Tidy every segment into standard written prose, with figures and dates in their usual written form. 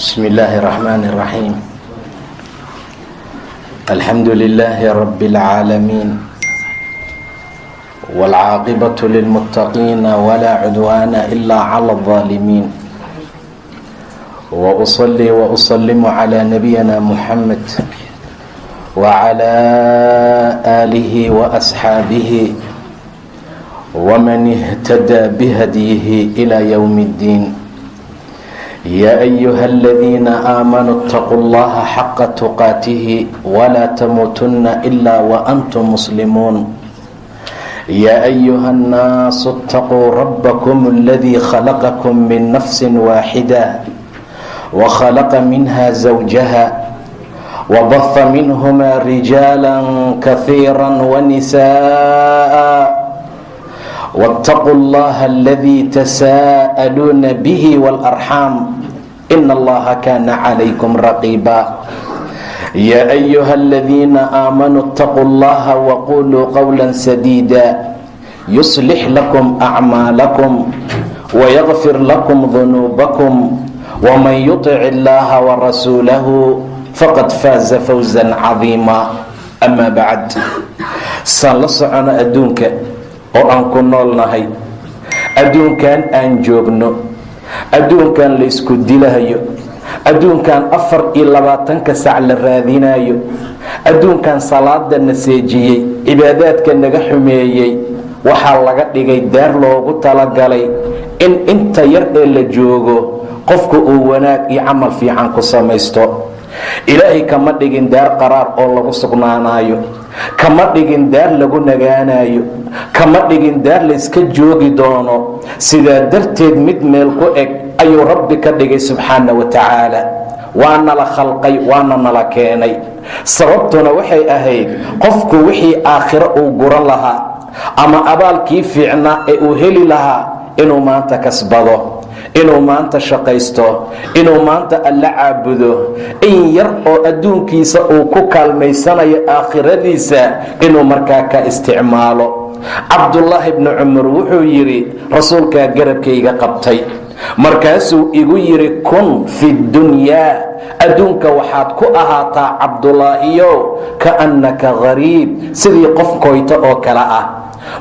بسم الله الرحمن الرحيم. الحمد لله رب العالمين، والعاقبة للمتقين ولا عدوان إلا على الظالمين، وأصلي وأسلم على نبينا محمد وعلى آله وأصحابه ومن اهتدى بهديه إلى يوم الدين. يا أيها الذين آمنوا اتقوا الله حق تقاته ولا تموتن إلا وأنتم مسلمون. يا أيها الناس اتقوا ربكم الذي خلقكم من نفس واحدة وخلق منها زوجها وبث منهما رجالا كثيرا ونساء واتقوا الله الذي تساءلون به والأرحام إن الله كان عليكم رقيبا. يا أيها الذين آمنوا اتقوا الله وقولوا قولا سديدا يصلح لكم أعمالكم ويغفر لكم ذنوبكم ومن يطع الله ورسوله فقد فاز فوزا عظيما. أما بعد، saan la socona adduunka oo aan ku noolnahay, adduunkan aan joogno, adduunkan la isku dilahayo, adduunkan 24 sac la raadinayo, adduunkan salaada na seejiyey, cibaadaadka naga xumeeyey, waxaa laga dhigay daar loogu talagalay in inta yar ee la joogo qofku uu wanaag iyo camal fiican ku samaysto. ilaahay kama dhigin daar qaraar oo lagu sugnaanayo, kama dhigin daar lagu nagaanayo, kama dhigin daar la iska joogi doono. sidaa darteed mid meel ku eg ayuu rabbi ka dhigay subxaana wa tacaala. waana la khalqay, waana nala keenay. sababtuna waxay ahayd qofku wixii aakhiro uu guran lahaa ama abaalkii fiicnaa ee uu heli lahaa inuu maanta kasbado, inuu maanta shaqaysto, inuu maanta alla caabudo, in yar oo adduunkiisa uu ku kaalmaysanayo aakhiradiisa inuu markaa ka isticmaalo. cabdullaahi bni cumar wuxuu yidhi, rasuulkaa garabkayga qabtay, markaasuu igu yidhi kun fi dunyaa, adduunka waxaad ku ahaataa cabdulaahiyow kaannaka gariib, sidii qof koyto oo kale ah,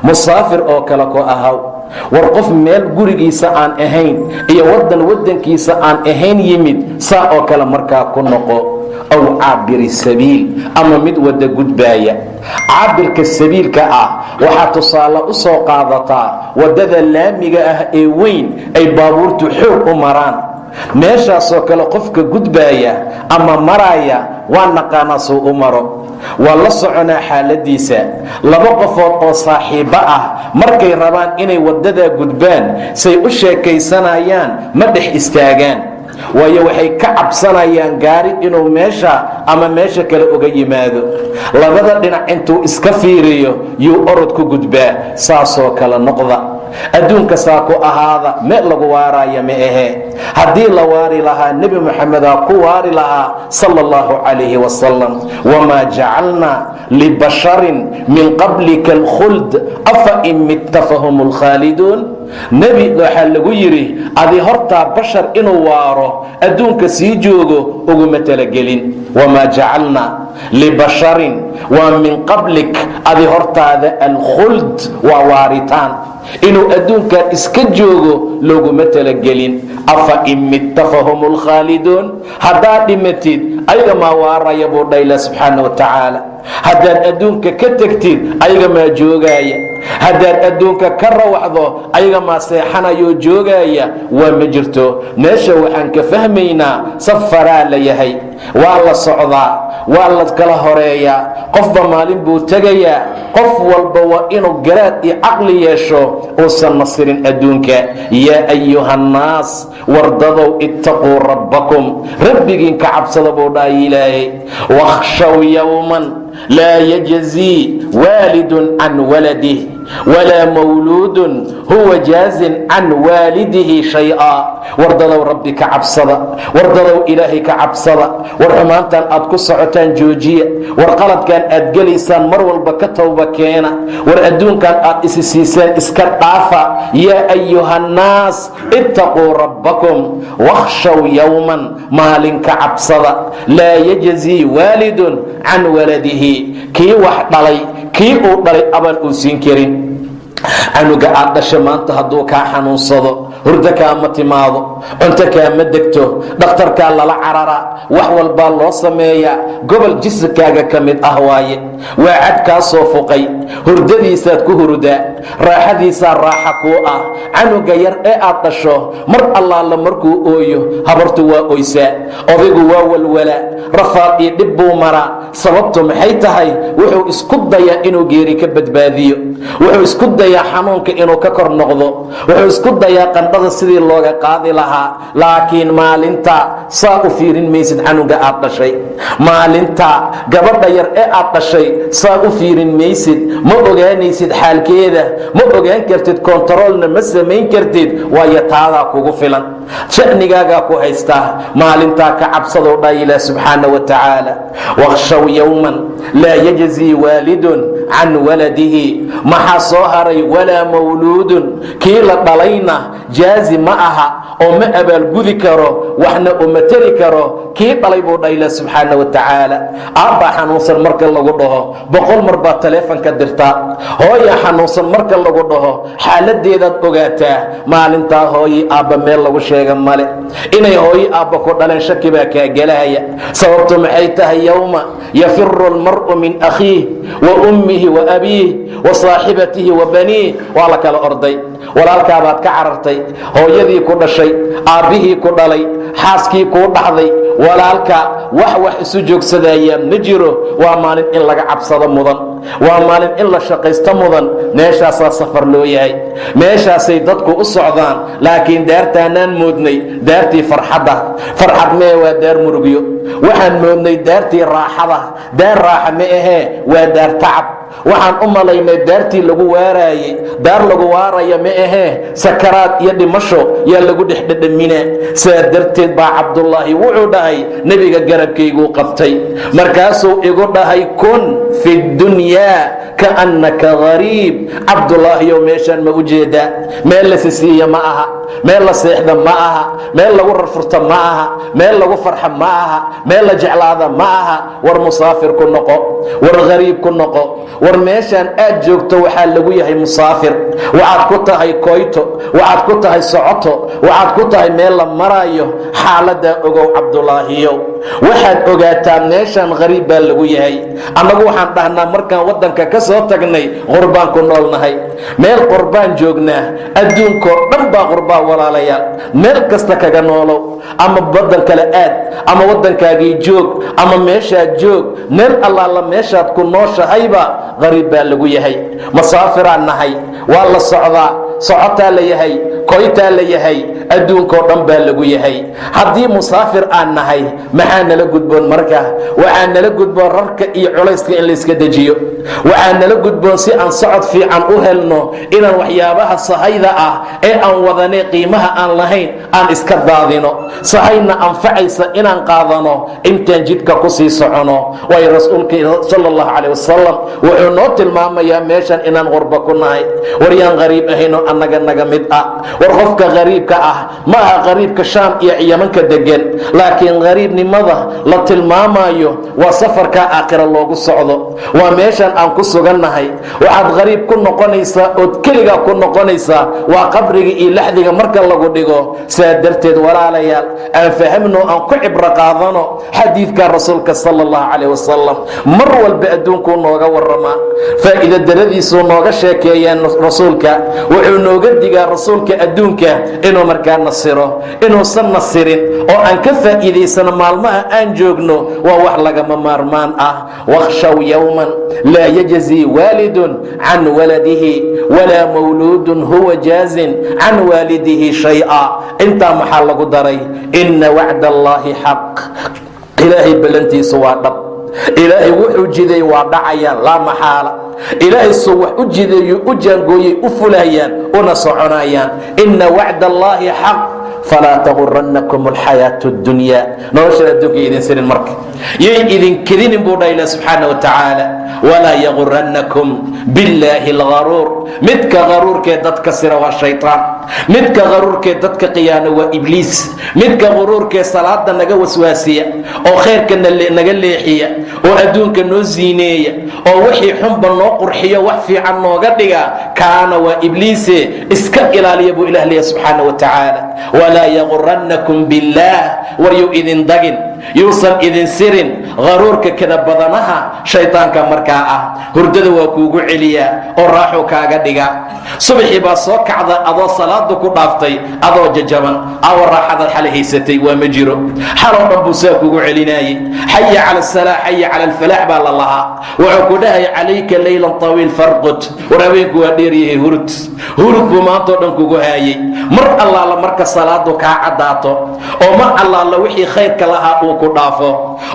musaafir oo kale ku ahaw. war qof meel gurigiisa aan ahayn iyo wadankiisa aan ahayn yimid, saa oo kale markaa ku noqo. aw caabiri sabiil, ama mid wada gudbaaya. caabirka sabiilka ah waxaa tusaale u soo qaadataa wadada laamiga ah ee weyn ay baabuurtu xoog u maraan. meeshaasoo kale qofka gudbaaya ama maraaya waa naqaanaa suu u maro, waa la soconaa xaaladiisa. laba qofood oo saaxiibo ah markay rabaan inay wadadaa gudbaan, say u sheekaysanayaan ma dhex istaagaan, waayo waxay ka cabsanayaan gaari inuu meesha ama meesha kale uga yimaado. labada dhinac intuu iska fiiriyo yuu orod ku gudbaa. saasoo kale noqda, adduunka saa ku ahaada, meel lagu waaraya ma ahe. haddii la waari lahaa nebi moxamedaa ku waari lahaa sala allahu calayhi wasalam. wamaa jacalnaa libasharin min qablika alkhuld afa in mitta fahum lkhaaliduun. nebi waxaa lagu yidhi, adi hortaa bashar inuu waaro adduunka sii joogo uguma talagelin. wamaa jacalnaa libasharin waa min qablik, adi hortaada alkhuld waa waaritaan, inuu adduunkan iska joogo looguma talagelin. afa in mitta fahum lkhaaliduun, haddaad dhimatid ayaga maa waaraya buu dhayla subxaana wa tacaala. haddaad adduunka ka tegtid ayaga maa joogaaya, haddaad adduunka ka rawaxdo ayaga maa seexanayoo joogaaya. waa ma jirto. meesha waxaan ka fahmaynaa safaraa la yahay, waa la socdaa, waa la kala horeeyaa, qofba maalin buu tegayaa. qof walba waa inuu garaad iyo caqli yeesho, uusan nasirin adduunka. yaa ayuha nnaas, wardadow ittaquu rabbakum, rabbigiin ka cabsada buu dhahay ilaahay. wakhshaw yowman laa yajzii waalidun can waladih walaa mawluudun huwa jaazin can waalidihi shay-a. wardadow rabbi ka cabsada, wardadow ilaahay ka cabsada. war xumaantan aad ku socotaan socotaan joojiya, war qaladkan aad gelaysaan mar walba ka tawba keena, war adduunkan aad isi siiseen iska dhaafa. yaa ayuha nnaas ittaquu rabbakum wakhshaw yowman, maalinka cabsada, laa yajzii waalidun can waladihi, kii wax dhalay kii uu dhalay abaal uu siin karin. canuga aad dhasha maanta hadduu kaa xanuunsado, hurdo kaama timaado, cunto kaama degto, dhakhtarkaa lala cararaa, wax walbaa loo sameeyaa, gobol jisikaaga ka mid ah waaye, waa cad kaa soo fuqay, hurdadiisaad ku hurdaa, raaxadiisaa raaxa kuu ah. canuga yar ee aad dhasho mar allaala markuu ooyo habartu waa oysaa, odaygu waa walwalaa, rafaad iyo dhib buu maraa. sababtu maxay tahay? wuxuu isku dayaa inuu geeri ka badbaadiyo, wuxuu isku dayaa xanuunka inuu ka kor noqdo, wuxuu isku dayaa qandhada sidii looga qaadi lahaa. laakiin maalinta saa u fiirin maysid canuga aad dhashay, maalinta gabadha yar ee aad dhashay saa u fiirin maysid, ma ogaanaysid xaalkeeda, ma ogaan kartid, kontaroolna ma samayn kartid, waayo taadaa kugu filan, sha'nigaagaa ku haystaa. maalintaa ka cabsadoo dha ilaah subxaana wa tacaala, wakhshaw yowman laa yajzii waalidun can waladihi. maxaa soo haray? walaa mawluudun, kii la dhalayna jaazi ma aha oo ma abaalgudi karo, waxna uma teri karo kii dhalay buu dha ilaah subxaana wa tacaala. aabbaa xanuunsan marka lagu dhaho 100 mar baad taleefanka dirtaa, hooyaa xanuunsan marka lagu dhaho xaaladeedaad ogaataa. maalintaa hooyi aabba meel lagu sheega male, inay hooyi aabba ku dhaleen shaki baa kaa gelahaya. sababtu maxay tahay? yowma yafiru almar'u min akhiih wa ummihi wa abiih wa saaxibatihi wa baniih. waa la kala orday, walaalkaabaad ka carartay, hooyadii ku dhashay, aabbihii ku dhalay, xaaskii kuu dhaxday, walaalka wax isu joogsadaya ma jiro. waa maalin in laga cabsado mudan, waa maalin in la shaqaysto mudan. meeshaasaa safar loo yahay, meeshaasay dadku u socdaan. laakiin daartaanaan moodnay daartii farxadda, farxad mee waa daar murugyo. waxaan moodnay daartii raaxada, daar raaxa ma ahee waa daar tacab. waxaan u malaynay daartii lagu waaraayey, daar lagu waaraya ma ahee sakaraad iyo dhimasho yaa lagu dhexdhedhaminaa. saa darteed baa cabdullaahi wuxuu dhahay, nebiga garabkayguu qabtay, markaasuu igu dhahay, kun fi dunyaa kaannaka gariib. cabdullaahiyow meeshaan ma u jeedaa? meel la sisiiya ma aha, meel la seexda ma aha, meel lagu rarfurta ma aha, meel lagu farxa ma aha, meel la jeclaada ma aha. war musaafir ku noqo, war gariib ku noqo, war meeshaan aad joogto waxaa lagu yahay musaafir. waxaad ku tahay koyto, waxaad ku tahay socoto, waxaad ku tahay meel la maraayo. xaaladaa ogow cabdulaahiyow, waxaad ogaataa meeshaan gariib baa lagu yahay. annagu waxaan dhahnaa markaan waddanka ka soo tagnay qurbaan ku noolnahay, meel qurbaan joognaa. adduunkoo dhan baa qurbaan walaalayaal, meel kasta kaga noolow, ama waddan kale aad, ama waddankaagii joog, ama meeshaad joog, meel allaala meeshaad ku nooshahayba gariib baa lagu yahay. masaafiraan nahay, waa la socdaa, socotaa la yahay, koytaa la yahay, adduunkoo dhan baa lagu yahay. haddii musaafir aan nahay maxaa nala gudboon marka? waxaa nala gudboon rarka iyo culayska in layska dejiyo. waxaa nala gudboon si aan socod fiican u helno inaan waxyaabaha sahayda ah ee aan wadanay qiimaha aan lahayn aan iska daadino, sahayna anfacaysa inaan qaadano intaan jidka ku sii socono. waayo rasuulka sal allahu calayh wasalam wuxuu noo tilmaamayaa meeshan inaan qurba ku nahay. waryaan gariib ahaynoo annaga naga mid ah. war qofka gariibka ah ma aha gariibka shaam iyo yamanka degan, laakiin gariibnimada la tilmaamayo waa safarka aakhira loogu socdo, waa meeshan aan ku sugannahay. waxaad gariib ku noqonaysaa ood keligaa ku noqonaysaa waa qabriga iyo laxdiga marka lagu dhigo. saa darteed walaalayaal, aan fahamno, aan ku cibro qaadano xadiidka rasuulka sala allahu calayh wasalam. mar walba adduunkuu nooga waramaa, faa'iida daradiisuu nooga sheekeeyaa rasuulka. wuxuu nooga digaa rasuulka adduunka inuu markaa nasiro, inuusan nasirin oo aan ka faa'iidaysano maalmaha aan joogno waa wax lagama maarmaan ah. wakhshaw yowman laa yajzii waalidun can waladihi walaa mawluudun huwa jaazin can waalidihi shay'a. intaa maxaa lagu daray? ina wacd allaahi xaq. ilaahay ballantiisu waa dhab, ilaahay wuxuu jiday waa dhacayaan, laa maxaala. ilaahay suu wax u jideeyo, u jaangooyey, u fulayaan, una soconayaan. ina wacd allaahi xaq falaa tagurannakum alxayaatu اddunya noloshan adduunka idin sirin marka yay idin kedinin buu dhaha ilah subxaana wa tacaala walaa yagurannakum billaahi algaruur midka garuurkee dadka sira waa shaytaan midka garuurkee dadka qiyaano waa ibliis midka garuurkee salaada naga waswaasiya oo khayrka naga leexiya oo adduunka noo siineeya oo wixii xunba noo qurxiyo wax fiican nooga dhiga kaana waa ibliise iska ilaaliya buu ilah leeyahay subxaana wa tacaala walaa yagurannakum billaah war yuu idin dagin yuusan idin sirin garuurka kada badanaha shaytaanka markaa ah hurdada waa kuugu celiyaa oo raaxuu kaaga dhiga subaxii baa soo kacda adoo salaada ku dhaaftay adoo jajaban awa raaxadaad xala haysatay waa ma jiro xaloo dhan buu saa kugu celinaayey xaya cala asalaa xaya cala alfalaax baa la lahaa wuxuu ku dhahay calayka laylan tawiil farqud war habeenku waa dheeryahay hurud buu maantoo dhan kugu haayey mar allaala marka salaadu kaa caddaato oo mar allaala wixii khayrka lahaa uu ku dhaafo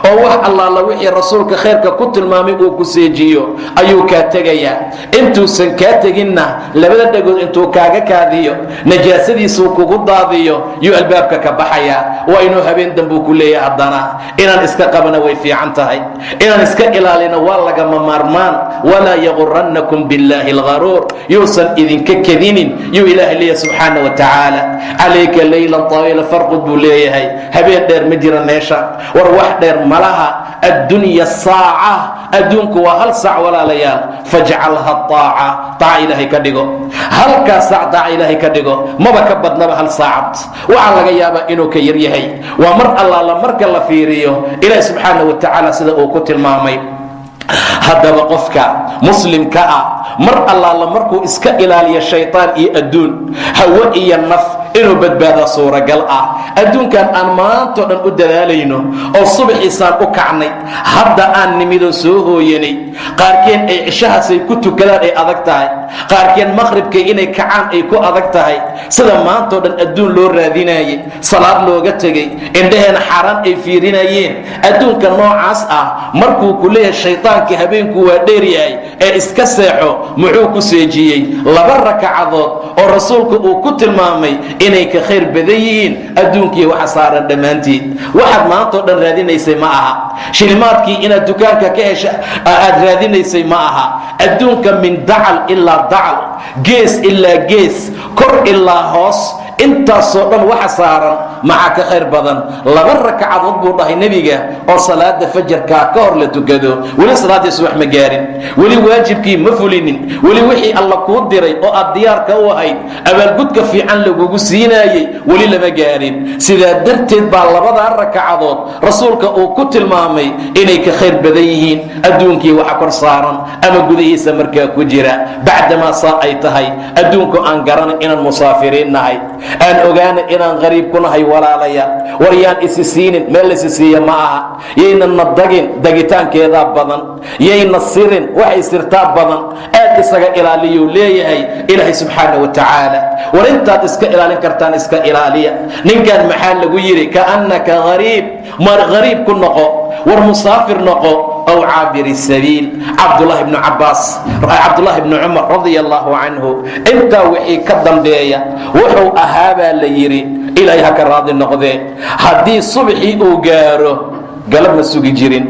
oo wax allaala wixii rasuulka khayrka ku tilmaamay uu ku seejiyo ayuu kaa tegayaa intuusan kaa teginna labada dhagood intuu kaaga kaadiyo najaasadiisuu kugu daadiyo yuu albaabka ka baxayaa waa inuu habeen dambuu ku leeyahay haddana inaan iska qabana way fiican tahay inaan iska ilaalina waa lagama maarmaan walaa yagurannakum billaahi algaruur yuusan idinka kedinin yuu ilaahay leeyahay subxaana wa tacaala calayka laylan tawiila farqud buu leeyahay habeen dheer ma jira meesha war wax dheer malaha addunya saaca adduunku waa hal saac walaalayaal fajcalha taaca ilaahay ka dhigo halkaa saac taaca ilaahay ka dhigo maba ka badnaba hal saacad waxaa laga yaabaa inuu ka yar yahay waa mar allaala marka la fiiriyo ilaahi subxaana wa tacaala sida uu ku tilmaamay haddaba qofka muslimka ah mar allaala markuu iska ilaaliyo shaytaan iyo adduun hawo iyo naf inuu badbaadaa suuragal ah adduunkan aan maantoo dhan u dadaalayno oo subaxiisaan u kacnay hadda aan nimidoo soo hooyanay qaarkeen ay cishahaasay ku tukadaan ay adag tahay qaarkeen maqhribkay inay kacaan ay ku adag tahay sida maantoo dhan adduun loo raadinaayey salaad looga tegey indhaheena xaaraan ay fiirinayeen adduunka noocaas ah markuu ku leeyahay shaytaankii habeenku waa dheeryahay ee iska seexo muxuu ku seejiyey 2 rakacadood oo rasuulku uu ku tilmaamay inay ka khayr badan yihiin adduunkii waxa saaran dhammaantiid waxaad maantoo dhan raadinaysay ma aha shilimaadkii inaad dukaanka ka hesha aad raadinaysay ma aha adduunka min dacal ilaa dacal gees ilaa gees kor ilaa hoos intaasoo dhan waxa saaran maxaa ka khayr badan 2 rakacadood buu dhahay nebiga oo salaada fajarkaa ka hor la tukado weli salaadii subax ma gaarin weli waajibkii ma fulinin weli wixii alla kuu diray oo aad diyaarka u ahayd abaalgudka fiican lagugu siinaayey weli lama gaarin sidaa darteed baa 2 rakacadood rasuulka uu ku tilmaamay inay ka khayr badan yihiin adduunkii waxa kor saaran ama gudihiisa markaa ku jira bacdamaa saa ay tahay adduunku aan garanay inaan musaafiriin nahay aan ogaana inaan qariib ku nahay walaalaya war yaan isi siinin meel isi siiya ma aha yayna na dagin dagitaankeedaa badan yayna sirin waxay sirtaa badan aad isaga ilaaliyuu leeyahay ilaahay subxaana wa tacaala war intaad iska ilaalin kartaan iska ilaaliya ninkan maxaa lagu yidhi kaannaka qariib mar qariib ku noqo war musaafir noqo أو عابر السبيل عبد الله بن عمر رضي الله عنه انت وحي كدن بيا وحو أهابا ليري إليها كراضي النقضي هدي صبحي أوغارو قلب مسوقي جيرين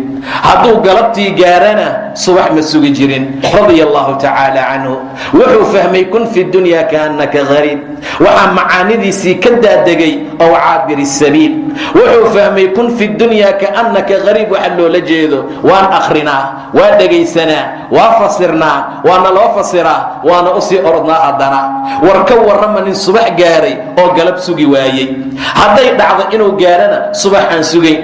هدو قلبتي قارنا صبح مسوقي جيرين رضي الله تعالى عنه وحو فهمي كن في الدنيا كأنك غريب وحا معاندي سي كدا دقي أو عابر السبيل وحو فهمي كن في الدنيا كأنك غريب وحلو لجيدو وان أخرنا وان دقيسنا وافصرنا وانا لو فصرا وانا أسي أرضنا أدنا وركو ورمن الصبح قاري أو قلب سوقي وايي هذا يدعض إنو قارنا صبح عن سوقي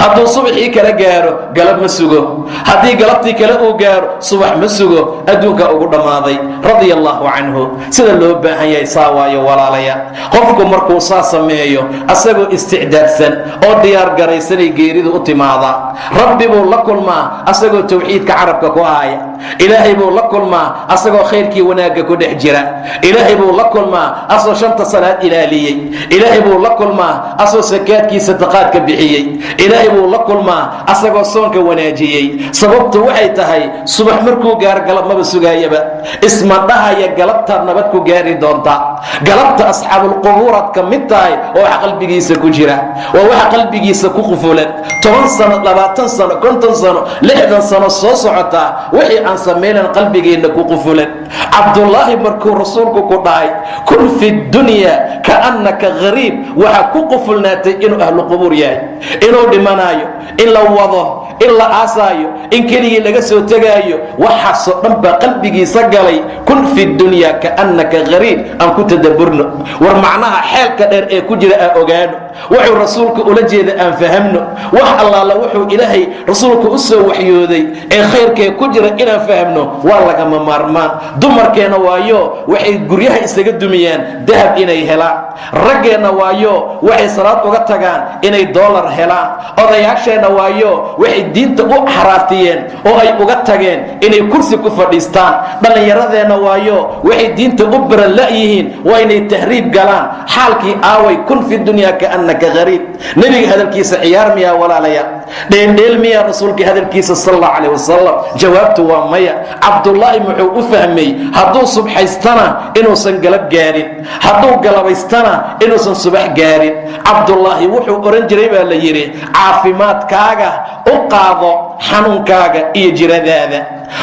هذا صبحي كلا قارو قلب مسوقو هذه قلبتي كلا أو قارو صبح مسوقو أدوك أقول ماضي رضي الله عنه سيدا اللي بأهن يساواي ولا ليا قفكم مركو صاصا ميو أساقو استعداد سن أو ديار قريساني قيريد أتماضا ربي بو لكل ما أساقو توحيد كعربك كوايا ilaahay buu la kulmaa asagoo khayrkii wanaagga ku dhex jira, ilaahay buu la kulmaa asoo 5 salaad ilaaliyey, ilaahay buu la kulmaa asoo sakaadkii sadaqaadka bixiyey, ilaahay buu la kulmaa asagoo soonka wanaajiyey. sababtu waxay tahay subax markuu gaar galab maba sugaayaba, isma dhahaya galabtaad nabad ku gaari doonta. galabta asxaabul qubuuraad ka mid tahay oo waxa qalbigiisa ku jira, waa waxa qalbigiisa ku qufulan. 10 sano 20 sano 50 sano 60 sano soo socota wixii aan sameeyeen qalbigeena ku qufulan. cabdullaahi markuu rasuulku ku dhahay kun fi dunya kaannaka gariib, waxa ku qufulnaatay inuu ahlu qubuur yahay, inuu dhimanayo, in la wado, in la aasaayo, in keligii laga soo tegaayo. waxaasoo dhan baa qalbigiisa galay. kun fi dunya kaannaka gariib. aan ku tadabburno, war macnaha xeelka dheer ee ku jira aan ogaano, wuxuu rasuulku ula jeeda aan fahamno. wax allaala wuxuu ilaahay rasuulku u soo waxyooday ee khayrkee ku jira inaan fahamno waa lagama maarmaan. dumarkeena waayo waxay guryaha isaga dumiyaan dahab inay helaan, raggeenna waayo waxay salaad uga tagaan inay doolar helaan, odayaasheenna waayo waxay diinta u xaraatiyeen oo ay uga tageen inay kursi ku fadhiistaan, dhallinyaradeenna waayo waxay diinta u baran la'yihiin waa inay tahriib galaan. xaalkii aaway kun fi dunya kaannaka gariib. nebiga hadalkiisa ciyaar miyaa walaalayaa? dheeldheel miyaa rasuulka hadalkiisa sal allahu calayh wasalam? jawaabtu waa maya. cabdullaahi muxuu u fahmay hadduu subxaystana inuusan galab gaarin, hadduu galabaystana inuusan subax gaarin. cabdullaahi wuxuu oran jiray baa la yidhi, caafimaadkaaga u qaado xanuunkaaga iyo jiradaada,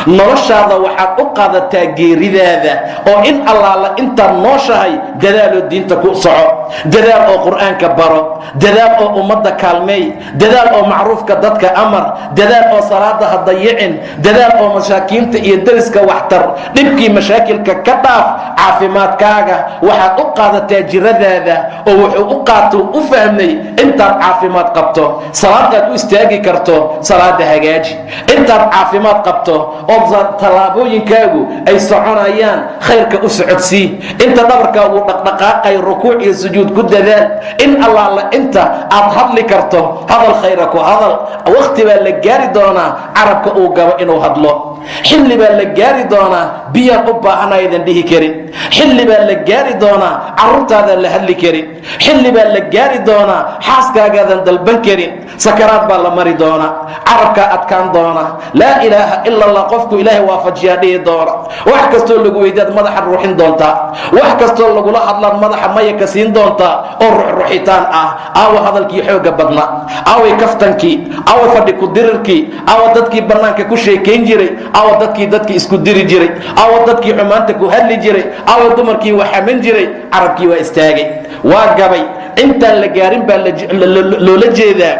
noloshaada waxaad u qaadataa geeridaada, oo in allaala intaad nooshahay dadaaloo diinta ku soco, dadaal oo qur'aanka baro, dadaal oo ummadda kaalmeey, dadaal oo macruufka dadka amar, dadaal oo salaada ha dayicin, dadaal oo masaakiinta iyo dariska waxtar, dhibkii mashaakilka ka dhaaf. caafimaadkaaga waxaad u qaadataa jiradaada, oo wuxuu u qaato u fahmay intaad caafimaad qabto salaadaad u istaagi karto, salaada hagaaji. intaad caafimaad qabto oo tallaabooyinkaagu ay soconayaan khayrka u socodsii. inta dhabarkaagu dhaqdhaqaaqay rukuuc iyo sujuud ku dadaal. in allaala inta aad hadli karto hadal khayra ku hadal. waqti baa la gaari doonaa carabka uu gabo inuu hadlo, xilli baa la gaari doonaa biyaan u baahanaydan dhihi karin, xilli baa la gaari doonaa carruurtaadaan la hadli karin, xilli baa la gaari doonaa xaaskaagaadan dalban karin. sakaraad baa la mari doonaa, carabkaa adkaan doona, laa ilaaha ila allah qofku ilaahay waafajiyaa dhihi doona. wax kastoo lagu weydaad madaxa ruuxin doontaa, wax kastoo lagula hadlaad madaxa maya ka siin doontaa oo ruxruxitaan ah. aawa hadalkii xooga badna, aaway kaftankii, aawa fadhi ku dirirkii, aawa dadkii bannaanka ku sheekayn jiray, aawa dadkii isku diri jiray, aawa dadkii xumaanta ku hadli jiray, aawa dumarkii wax xaman jiray. carabkii waa istaagay, waa gabay. intaan la gaarin baa loola jeedaa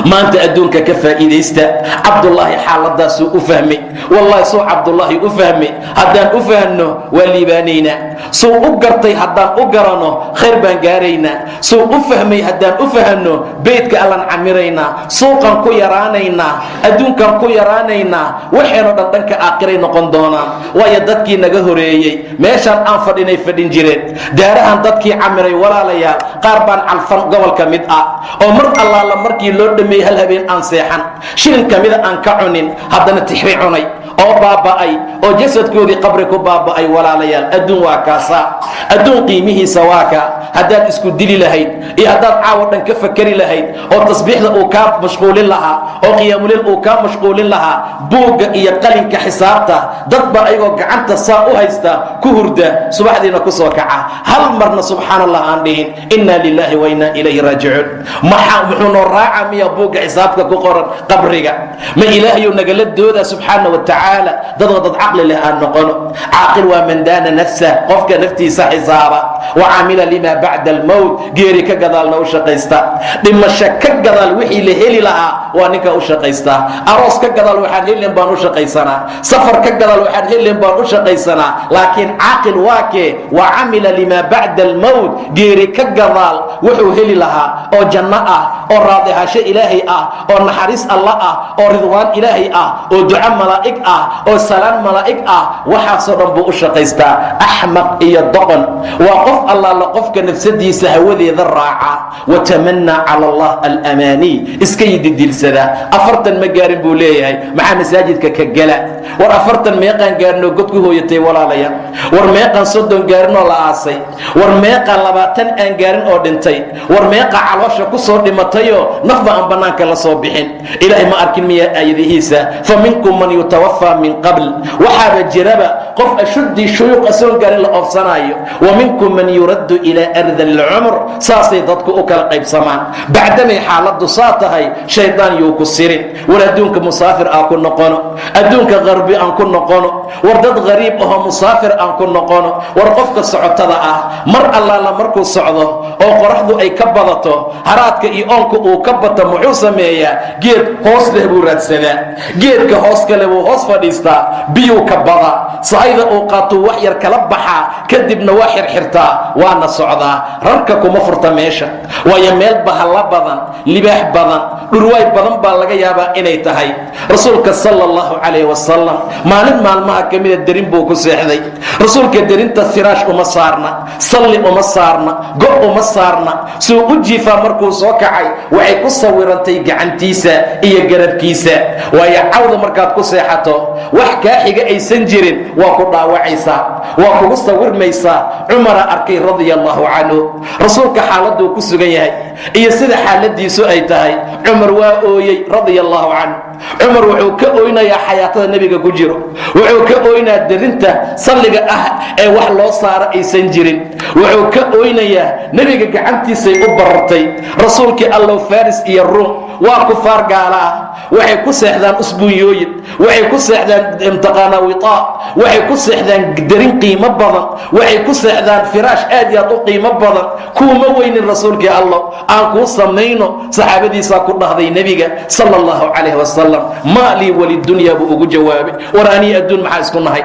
maanta adduunka ka faa'iidaysta. cabdullaahi xaaladaasuu u fahmay, wallahi suu cabdullaahi u fahmay haddaan u fahanno waa liibaanaynaa. suu u gartay haddaan u garanno khayr baan gaaraynaa. suu u fahmay haddaan u fahanno beydka allaan camiraynaa, suuqan ku yaraanaynaa, adduunkan ku yaraanaynaa. waxaynu dhan dhanka aakhiray noqon doonaan. waayo dadkii naga horeeyey meeshaan aan fadhinay fadhin jireen, daarahan dadkii camiray walaalayaal qaar baan calfan gobolka mid ah oo mar allaala markii loo dhameeyey hal habeen aan seexan, shilin ka mida aan ka cunin, haddana tixri cunay oo baaba'ay, oo jasadkoodii qabri ku baaba'ay. walaalayaal adduun waa kaasaa, adduun qiimihiisa waa ka. haddaad isku dili lahayd iyo haddaad caawa dhan ka fakari lahayd oo tasbiixda uu kaa mashquulin lahaa oo qiyaamulil uu kaa mashquulin lahaa, buugga iyo qalinka xisaabta dadba ayagoo gacanta saa u haysta ku hurda, subaxdiina ku soo kaca, hal marna subxaan allah aan dhihin inna lilaahi wa inna ilayhi raajicuun. muxuu noo raaca miya buugga xisaabka ku qoran qabriga? ma ilaahayou nagala dooda subxaana wa tacaala dadoo dad caqli leh aan noqono. caaqil waa man daana nafsa, qofka naftiisa xisaaba, wa camila lima bacda almowt, geeri ka gadaalna u shaqaysta. dhimasho ka gadaal wixii la heli lahaa waa ninka u shaqaystaa. aroos ka gadaal waxaan helin baan u shaqaysanaa, safar ka gadaal waxaan helin baan u shaqaysanaa. laakiin caaqil waa kee? wa camila lima bacda almowt, geeri ka gadaal wuxuu heli lahaa oo janno ah, oo raadihasho ilaahay ah, oo naxariis alla ah, oo ridwaan ilaahay ah, oo duco malaa'ig ah, oo salaan malaa'ig ah. waxaasoo dhan buu u shaqaystaa. axmaq iyo doqon waa qof allaala qofka nafsadiisa hawadeeda raaca watamanaa cala allah alamaanii iska yididilsada 40 ma gaarin buu leeyahay maxaa masaajidka ka gala war 40 meeqaan gaarinoo god ku hooyatay walaalaya war meeqaan 30 gaarinoo la aasay war meeqaan 20 aan gaarin oo dhintay war meeqa caloosha ku soo dhimatayoo nafba aan banaanka la soo bixin ilaahay ma arkin miyaa aayadihiisa faminkum man yutawafaa min qabl waxaaba jiraba qof ashudii shuyuuq asoon gaarin la oofsanaayo waminkum man yuraddu ilaa ardal lcumr saasay dadku u kala qaybsamaan bacdamay xaaladdu saa tahay shaydaan yuu ku sirin war adduunka musaafir aan ku noqono adduunka qarbi aan ku noqono war dad qariib ahoo musaafir aan ku noqono war qofka socotada ah mar allaala markuu socdo oo qoraxdu ay ka badato haraadka iyo oonka uu ka bato muxuu sameeyaa geed hoos leh buu raadsadaa geedka hoos kale buu hoos fadhiistaa biyuu ka badaa sahayda uu qaatuu wax yar kala baxaa kadibna waa xirxirtaa waana socdaa rarka kuma furta meesha waayo meel bahalla badan libaax badan dhurwaay badan baa laga yaabaa inay tahay rasuulka sala allahu calayh wasalam maalin maalmaha ka mida derin buu ku seexday rasuulka derinta firaash uma saarna salli uma saarna go' uma saarna suu u jiifaa markuu soo kacay waxay ku sawirantay gacantiisa iyo garabkiisa waayo cawda markaad ku seexato wax kaa xiga aysan jirin waa ku dhaawacaysaa waa kugu sawirmaysaa cumara arkay radia allahu canhu rasuulka xaaladuu ku sugan yahay iyo sida xaaladiisu ay tahay cumar waa ooyey radia allahu canhu cumar wuxuu ka oynayaa xayaatada nebiga ku jiro wuxuu ka oynayaa derinta salliga ah ee wax loo saaro aysan jirin wuxuu ka oynayaa nebiga gacantiisay u barartay rasuulkii allow faris iyo ruum waa kufaar gaala ah waxay ku seexdaan usbuunyooyin waxay ku seexdaan imtiqaana witaa waxay ku seexdaan derin qiimo badan waxay ku seexdaan firaash aad iyo aad u qiimo badan kuuma weynin rasuulkii allow aan kuu samayno saxaabadiisaa ku dhahday nebiga sala allahu calayh wasalam maa lii walidunya buu ugu jawaabay war anii adduun maxaa isku nahay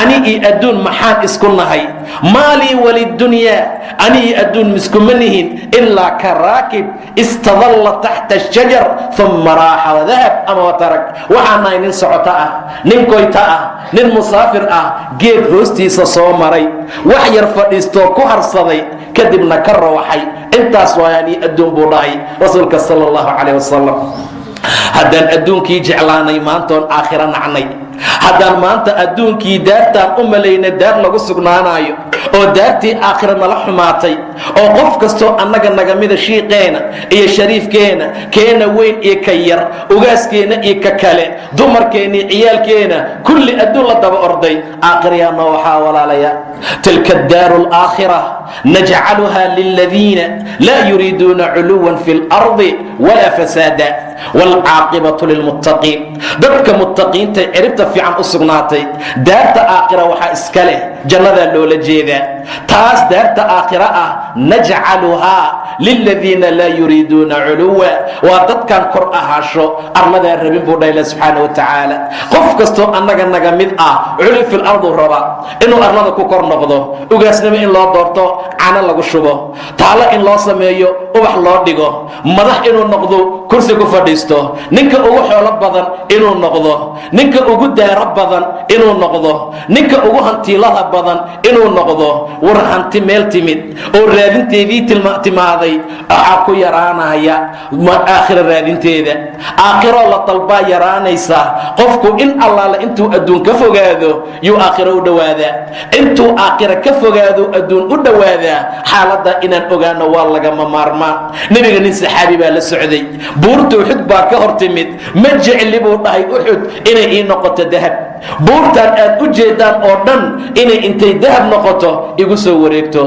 ani iyo adduun maxaan isku nahay maa lii walidunyaa ani iyo adduun miskuma nihin ilaa ka raakib istadalla taxta shajar uma raaxa wadahab ama watarag waxaan nahay nin socoto ah nin koyta ah nin musaafir ah geed hoostiisa soo maray wax yar fadhiistoo ku harsaday kadibna ka rawaxay intaas waayanii adduun buu dhahay rasuulka sala allahu calayh wasalam haddaan adduunkii jeclaanay maantoon aakhira nacnay haddaan maanta adduunkii daartaan u malayna daar lagu sugnaanaayo oo daartii aakhira nala xumaatay oo qof kastoo annaga naga mida shiiqeena iyo shariifkeena keena weyn iyo ka yar ugaaskeenna iyo ka kale dumarkeenna iyo ciyaalkeena kulli adduun la daba orday aakhirayaanoo waxaa walaalaya tilka addaaru alaakhira najcaluha liladiina laa yuriiduuna culuwan fi lardi walaa fasaada waalcaaqibatu lilmuttaqiin dadka muttaqiinta ciribta fiican u sugnaatay daarta aakhira waxaa iska leh jannadaa loola jeedaa taas daarta aakhira ah najcaluhaa liladiina laa yuriiduuna culuwa waa dadkan kor ahaasho arladaa rabin buu dhahay subxaana wa tacaala qof kastoo annaga naga mid ah culi fil ardu raba inuu arlada ku kor noqdo ugaasnimo in loo doorto cano lagu shubo taalo in loo sameeyo ubax loo dhigo madax inuu noqdo kursi ku fadhiisto ninka ugu xoolo badan inuu noqdo ninka ugu daaro badan inuu noqdo ninka ugu hantiilada badan inuu noqdo war hanti meel timid oo raadinteedii timaaday waxaa ku yaraanaya aakhira raadinteeda aakhiroo la dalbaa yaraanaysa qofku in allaala intuu adduun ka fogaado yuu aakhiro u dhowaadaa intuu aakhira ka fogaado adduun u dhowaadaa xaaladda inaan ogaano waa lagama maarmaan nebiga nin saxaabi baa la socday buurta uxud baa ka hor timid ma jecli buu dhahay uxud inay ii noqoto dahab buurtaan aad u jeedaan oo dhan inay intay dahab noqoto igu soo wareegto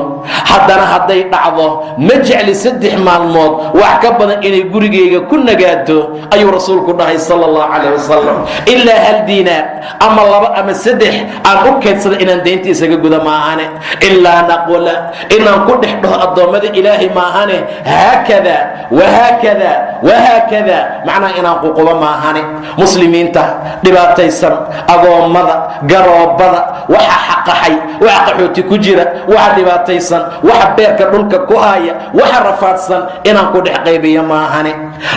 haddana hadday dhacdo ma jecli 3 maalmood wax ka badan inay gurigayga ku nagaato ayuu rasuulku dhahay sala allahu calayh wasalam ilaa 1 diinaar ama 2 ama 3 aan u kaydsada inaan daynta isaga guda maahane ilaa naqula inaan ku dhex dhaho addoommada ilaahay maahane haakada wahaakada wahaakada macnaha inaan ququbo maahane muslimiinta dhibaataysan agoommada garoobada waxa xaqaxay waxa qaxooti ku jira waxa dhibaataysan waxa beerka dhulka ku haya waxa rafaadsan inaan ku dhex qaybiyo maahane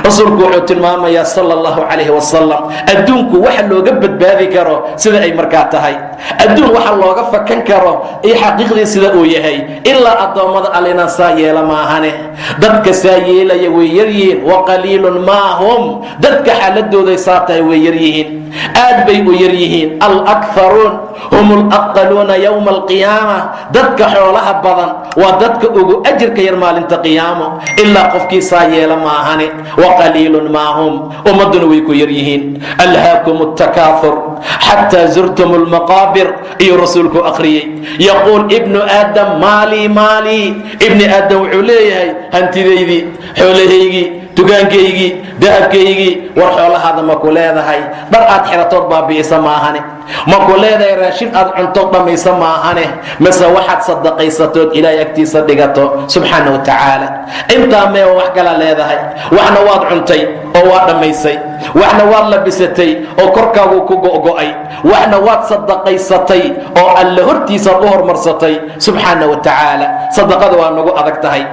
rasuulku wuxuu tilmaamayaa sala allahu calayhi wasalam adduunku waxa looga badbaadi karo sida ay markaa tahay, adduun waxa looga fakan karo iyo xaqiiqdii sida uu yahay, ilaa addoommada allina saa yeela maahane. dadka saa yeelaya way yaryihiin, wa qaliilun maa hum, dadka xaaladooday saa tahay way yaryihiin, aad bay u yaryihiin. alakharuun hum alaqaluuna yowma alqiyaama, dadka xoolaha badan waa dadka ugu ajirka yar maalinta qiyaamo, ilaa qofkii saa yeela maahane. wa qaliilun maa hum, ummadduna way ku yaryihiin. alhaakum الtakaathur xataa zurtum اlmaqaabir iyo rasuulku akhriyey. yaquul ibnu aadam maalii maalii, ibni aadam wuxuu leeyahay hantidaydii, xoolahaygii, dugaankaygii, dahabkaygii. war xoolahaada ma ku leedahay dhar aad xiratood baabi'isa maahane? ma ku leedahay raashin aad cuntood dhammaysa maahane? mise waxaad sadaqaysatood ilaahay agtiisa dhigato subxaana wa tacaala? intaa mee wax kala leedahay, waxna waad cuntay oo waa dhammaysay, waxna waad labisatay oo korkaagu ku go'go'ay, waxna waad sadaqaysatay oo alla hortiisaad u hormarsatay subxaana wa tacaala. sadaqada waa nagu adag tahay,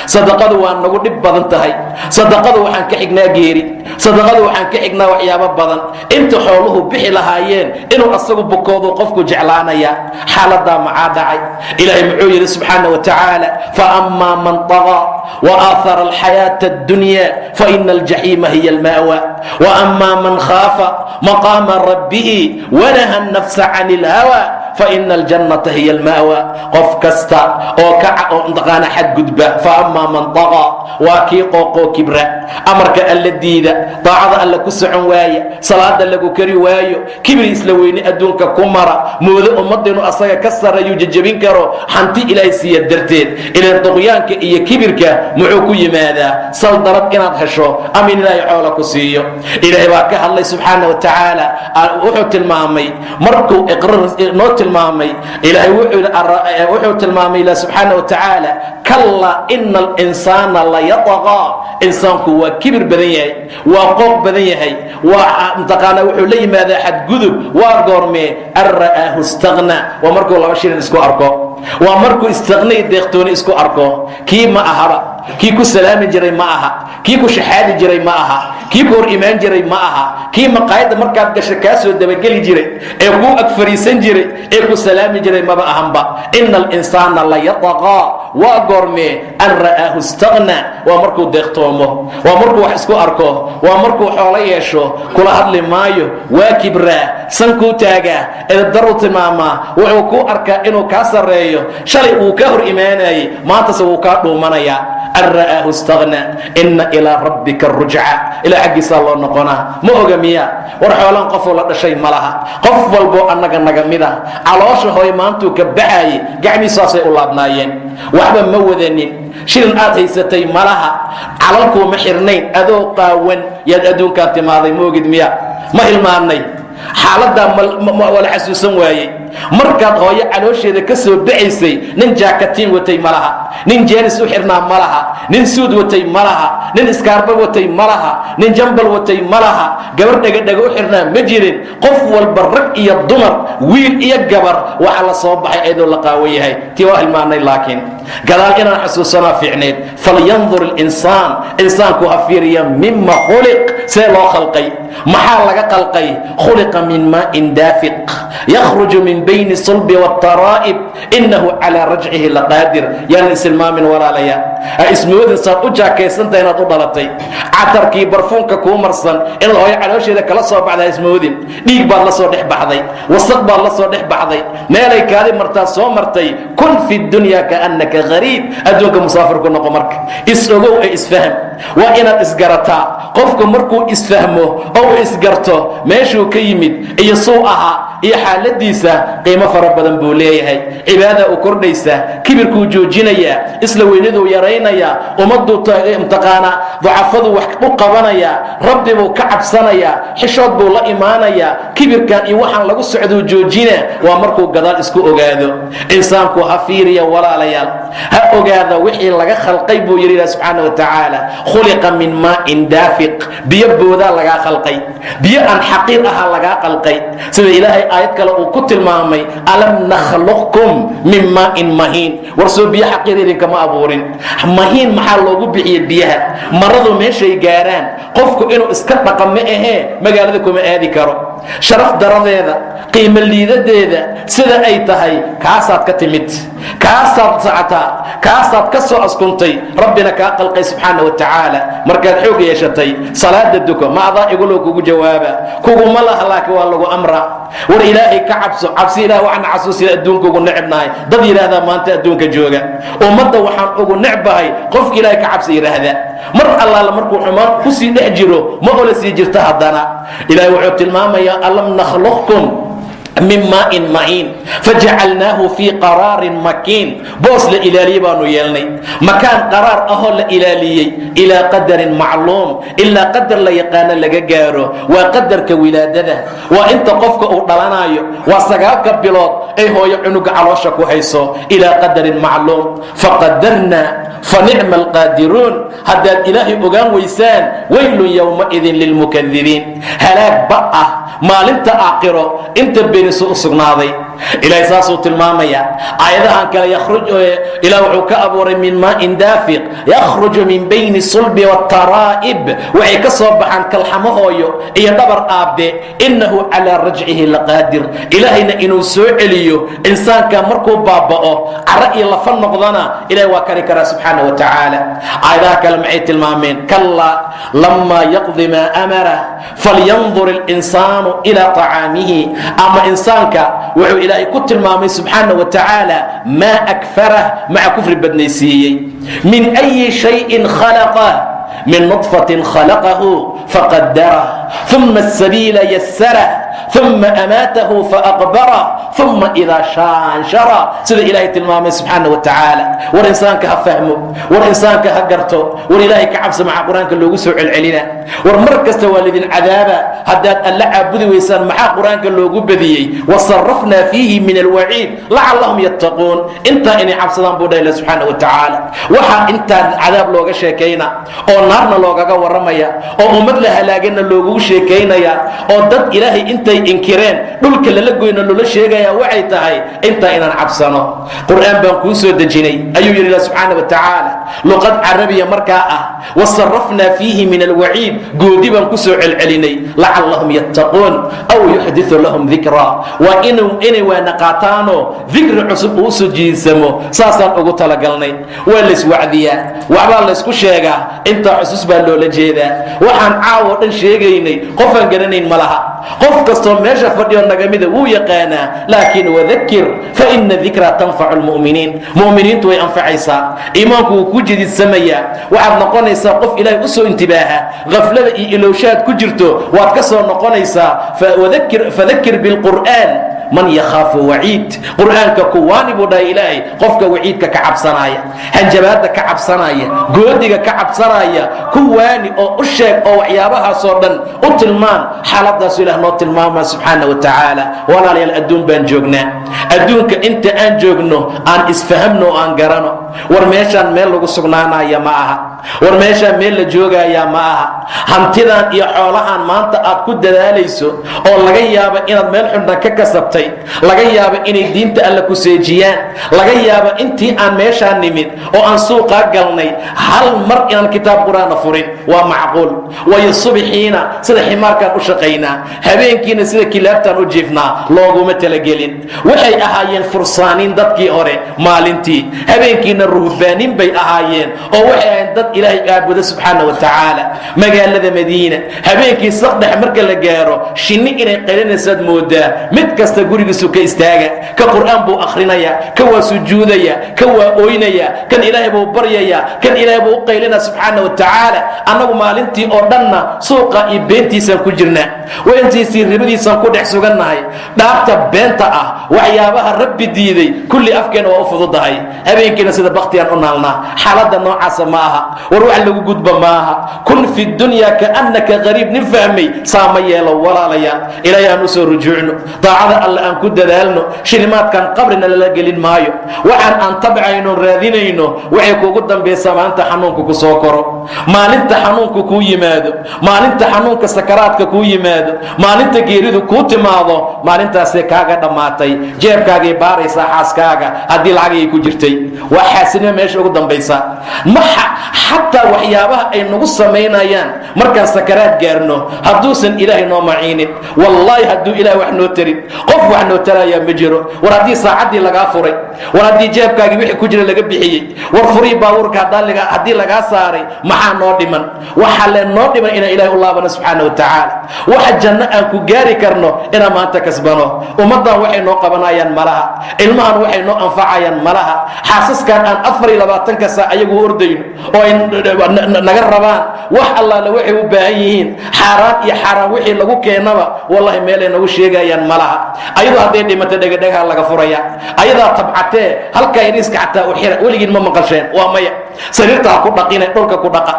sadaqadu waa nagu dhib badan tahay, sadaqadu waxaan ka xignaa geeri, sadaqadu waxaan ka xignaa waxyaabo badan. inta xooluhu bixi lahaayeen inuu asagu bukoodu qofku jeclaanaya. xaaladaa maxaa dhacay? ilaahay muxuu yidhi subxaana wa tacaala, faammaa man طagaa waaahara alxayaata addunya faina aljaxiima hiya alma'wa waammaa man khaafa maqaama rabbihi wanaha annafsa can ilhawa faina aljannata hiya alma'wa. qof kasta oo kaca oo intaqaana xadgudba, faammaa man طagaa waa kii qooqoo kibra, amarka alla diida, daacada alla ku socon waaya, salaada lagu kari waayo, kibri isla weyne adduunka ku mara, moodo ummadda inuu asaga ka sarreeyuu jajabin karo hanti ilaahay siiya darteed. ilaan duqyaanka iyo kibirka muxuu ku yimaadaa? saldarad inaad hesho ama in ilaahay xoola ku siiyo. ilaahay baa ka hadlay subxaana wa tacaala, wuxuu tilmaamay markuu noo tilmaamay, ilaahay wuxuu tilmaamay ilaa subxaana wa tacaala, kallaa ina alinsaana layataqaa, insaanku waa kibir badan yahay, waa qooq badan yahay, waa mtaqaanaa wuxuu la yimaadaa xadgudub. waa goormee? an ra'aahu istaghnaa, waa markuu laba shilin isku arko, waa markuu istiqnay deeqtooni isku arko. kii ma ahaba, kii ku salaami jiray ma aha, kii ku shaxaadi jiray ma aha, kii ku hor imaan jiray ma aha, kii maqaayadda markaad gasho kaa soo dabageli jiray ee kuu ag fariisan jiray ee ku salaami jiray maba ahanba. ina alinsaana layataqaa, waa goormee? an ra'aahu istaghnaa, waa markuu deeqtoomo, waa markuu wax isku arko, waa markuu xoolo yeesho, kula hadli maayo, waa kibraa, sankuu taagaa, eedaru tilmaamaa, wuxuu kuu arkaa inuu kaa sarreeyo. shalay uu ka hor imaanayay, maantase wuu kaa dhuumanayaa. an ra'aahu istaghnaa, ina ilaa rabbika rujca, ilaa xaggiisaa loo noqonaa. ma oga miya? war xoolan qofoo la dhashay ma laha, qof walboo annaga naga mida caloosha hooy maantuu ka baxaayey gacmihiisaasay u laabnaayeen, waxba ma wadanin, shilin aad haysatay ma laha, calalkuuma xirnayn, adoo qaawan yaad adduunkaan timaaday. ma ogid miya? ma hilmaannay? xaaladaa wala xasuusan waayey. markaad hooyo caloosheeda ka soo baxaysay, nin jaakatiin watay ma laha, nin jeenis u xirnaa ma laha, nin suud watay ma laha, nin iskaarba watay ma laha, nin jambal watay ma laha, gabar dhegadhega u xirnaa ma jirin. qof walba rag iyo dumar, wiil iyo gabar, waxa la soo baxay ayadoo la qaawan yahay. tii waa hilmaanay, laakiin gadaal inaan xasuusanaa fiicnayd. falyandur ilinsaan, insaanku ha fiiriya mima khuliq, see loo khalqay, maxaa laga qalqay? khuliqa min maa'in daafiq yakhruju min bayni sulbi wاtaraa'ib inahu calaa rajcihi laqaadir. yaanan isilmaamin walaalaya, ha ismoodin saad u jaakaysantahay inaad u dhalatay, catarkii barfuunka kuu marsan in hooyo caloosheeda kala soo baxda ha ismoodin. dhiig baad la soo dhex baxday, wasaq baad la soo dhex baxday, meelay kaadi martaa soo martay. kun fi dunya kaannaka gariib, adduunka musaafir ku noqo. marka is-ogow ee isfaham, waa inaad isgarataa. qofku markuu isfahmo oo uu isgarto meeshuu ka yimid iyo suu ahaa iyo xaaladiisa, qiimo fara badan buu leeyahay. cibaada u kordhaysa, kibirkuu joojinayaa, isla weyniduu yaraynayaa, ummaduu mtaqaanaa dacafadu wax u qabanayaa, rabbi buu ka cabsanayaa, xishood buu la imaanayaa. kibirkan iyo waxaan lagu socduu joojinaa, waa markuu gadaal isku ogaado. insaanku ha fiiriya walaalayaal, ha ogaada wixii laga khalqay buu yidhi ilaah subxaana wa tacaala. khuliqa min maa'in daafiq, biyo boodaa lagaa khalqay, biyo aan xaqiir ahaa lagaa khalqay. sida ilaahay aayad kale uu ku tilmaamay alam nakhluqkum min maa'in mahiin warsoo biyo xaqiir idinkama abuurin mahiin maxaa loogu bixiyey biyaha maradu meeshay gaaraan qofku inuu iska dhaqame ahee magaalada kuma aadi karo sharaf daradeeda qiimo liidadeeda sida ay tahay kaasaad ka timid kaasaad socotaa kaasaad ka soo askuntay rabbina kaa qalqay subxaana wa tacaala markaad xoog yeeshatay salaada duko ma adaa iguloo kugu jawaaba kuguma laha laakiin waa lagu amra war ilaahay ka cabso cabsi ilaah waxaan xasuusida adduunka ugu necbnahay dad yidhaahdaa maanta adduunka jooga ummadda waxaan ugu necbahay qofka ilaahay ka cabsi yidhaahda mar allaala markuu xumaan kusii dhex jiro ma ola sii jirta haddana ilaahay wuxuu tilmaamayaa alam nakhluqkum min maa'in mahiin fajacalnaahu fii qaraarin makiin boos la ilaaliye baanu yeelnay makaan qaraar ahoo la ilaaliyey ilaa qadarin macluum ilaa qadar la yaqaano laga gaaro waa qadarka wilaadada waa inta qofka uu dhalanaayo waa 9 bilood ay hooyo cunuga caloosha ku hayso ilaa qadarin macluum faqadarna fanicma alqaadiruun haddaad ilaahay ogaan weysaan waylun yowmaidin lilmukadibiin halaag ba ah maalinta aakhiro inta benisu u sugnaaday ilaahay saasuu tilmaamaya aayadahan kale ilaah wuxuu ka abuuray min maa'in daafiq yakhruju min bayni sulbi waataraa'ib waxay ka soo baxaan kalxamahooyo iyo dhabar aabbe innahu calaa rajcihi laqaadir ilaahayna inuu soo celiyo insaanka markuu baaba'o cara iyo lafa noqdana ilahay waa kari karaa subxaana wa tacaala aayadaha kale maxay tilmaameen kallaa lamaa yaqdi maa amara falyandur ilinsaanu ilaa طacaamihi ama insaanka wuxuu ilaahay ku tilmaamay subxaana wa tacaala maa akfarah maca kufri badnaysiiyey min أyi shayin khalaqah min nطfatin khalaqahu faqadarah ثuma الsabiila yasarah ثuma amaatahu faaqbarah ثuma idaa shaanshara sida ilaahay tilmaamay subxaana wa tacaala war insaanka ha fahmo war insaanka ha garto war ilaahay ka cabsa maxaa qur-aanka loogu soo celcelina war mar kasta waa lidin cadaaba haddaad alla caabudi weysaan maxaa qur-aanka loogu badiyey wasarafnaa fiihi min alwaciid lacallahum yattaquun intaa inay cabsadaan buu dhaha ila subxaana wa tacaala waxaa intaa cadaab looga sheekayna oo naarna loogaga warramaya oo ummad la halaagana loogugu sheekaynaya oo dad ilaahay intay inkireen dhulka lala goyna loola sheegaya waxay tahay intaa inaan cabsano qur-aan baan kuu soo dejinay ayuu yidhi ila subxaana wa tacaala luqad carabiya markaa ah wasarafnaa fiihi min alwaciid goodi baan ku soo celcelinay lacallahum yattaquun aw yuxdiu lahum dikraa waa inay waana qaataanoo dikri cusub uu soo jiidsamo saasaan ugu talagalnay waa layswacdiyaa waxbaa laysku sheegaa intaa xusus baa loola jeedaa waxaan caawo dhan sheegaynay qofaan garanayn ma laha qof kastoo meesha fadhiyo nagamida wuu yaqaanaa laakiin wadakir fa ina dikraa tanfacu lmu'miniin mu'miniintu way anfacaysaa iimaanku wuu ku jedidsamayaa waxaad noqonaysaa qof ilaahay u soo intibaaha gaflada iyo ilowshaad ku jirto waad ka soo noqonaysaa fadakir bilqur'aan man yakhaafu waciid qur'aanka kuwaani buu dhahay ilaahay qofka waciidka ka cabsanaya hanjabaadda ka cabsanaya goodiga ka cabsanaya kuwaani oo u sheeg oo waxyaabahaasoo dhan u tilmaan xaaladaasu ilaah noo tilmaama subxaana wa tacaala walaalayaal adduun baan joognaa adduunka inta aan joogno aan isfahamno oo aan garano war meeshaan meel lagu sugnaanaya ma aha war meeshaan meel la joogaya ma aha hantidan iyo xoolahan maanta aad ku dadaalayso oo laga yaabo inaad meel xundan ka kasabtay laga yaabo inay diinta alla ku seejiyaan laga yaabo intii aan meeshaan nimid oo aan suuqaa galnay hal mar inaan kitaab qur-aana furin waa macquul waayo subaxiina sida ximaarkaan u shaqaynaa habeenkiina sida kilaabtaan u jiifnaa looguma talagelin waxay ahaayeen fursaaniin dadkii hore maalintii habeenkiina ruhbaanin bay ahaayeen oo waxay ahayn dad ilaahay aabuda subxaana wa tacaala magaalada madiina habeenkii saqdhex marka la gaaro shinni inay qaylinaysaad moodaa mid kasta gurigiisu ka istaaga ka qur'aan buu akhrinayaa ka waa sujuudaya ka waa ooynaya kan ilaahay buu baryayaa kan ilaahay buu u qaylinaa subxaana wa tacaala annagu maalintii oo dhanna suuqa iyo beentiisaan ku jirnaa weentiisii ribadiisaan ku dhex sugannahay dhaarta beenta ah waxyaabaha rabbi diiday kulli afkeena waa u fududahay habeenkiina sida baktiyaan u naalnaa xaaladda noocaasa ma aha war wax lagu gudba maaha. kun fi dunya kaannaka qariib. nin fahmay saama yeelo walaalayaal. ilaahay aan usoo rujuucno, daacada alle aan ku dadaalno. shilimaadkan qabrina lala gelin maayo. waxaan aan tabcayno raadinayno waxay kuugu dambaysaa maalinta xanuunku ku soo koro, maalinta xanuunku kuu yimaado, maalinta xanuunka sakaraadka kuu yimaado, maalinta geeridu kuu timaado. maalintaasay kaaga dhammaatay. jeebkaagay baaraysaa xaaskaaga haddii lacagay ku jirtay. waa xaasinimo meesha ugu dambaysa. xataa waxyaabaha ay nagu samaynayaan markaan sakaraad gaarno hadduusan ilaahay noo maciinin, wallaahi hadduu ilahay wax noo tarin, qof wax noo tarayaa ma jiro. war haddii saacaddii lagaa furay, war haddii jeebkaagii wixii ku jira laga bixiyey, war furii baabuurka haddii lagaa saaray, maxaa noo dhiman? waxaa lee noo dhiman inaan ilaahay u laabano subxaana wa tacaala. waxa janno aan ku gaari karno inaan maanta kasbano. ummaddan waxay noo qabanayaan malaha, ilmahan waxay noo anfacayaan malaha, xaasaskan aan 24 saac ayagu ordayno oo ay naga rabaan wax allaale waxay u baahan yihiin. xaaraan iyo xaaraan wixii lagu keenaba wallahi meelay nagu sheegayaan malaha. ayadoo hadday dhimato dhegadhegaha laga furaya, ayadaa tabcatee halkaa yariiska xataa u xira. weligiin ma maqasheen? waa maya. sariirta ha ku dhaqine, dhulka ku dhaqa.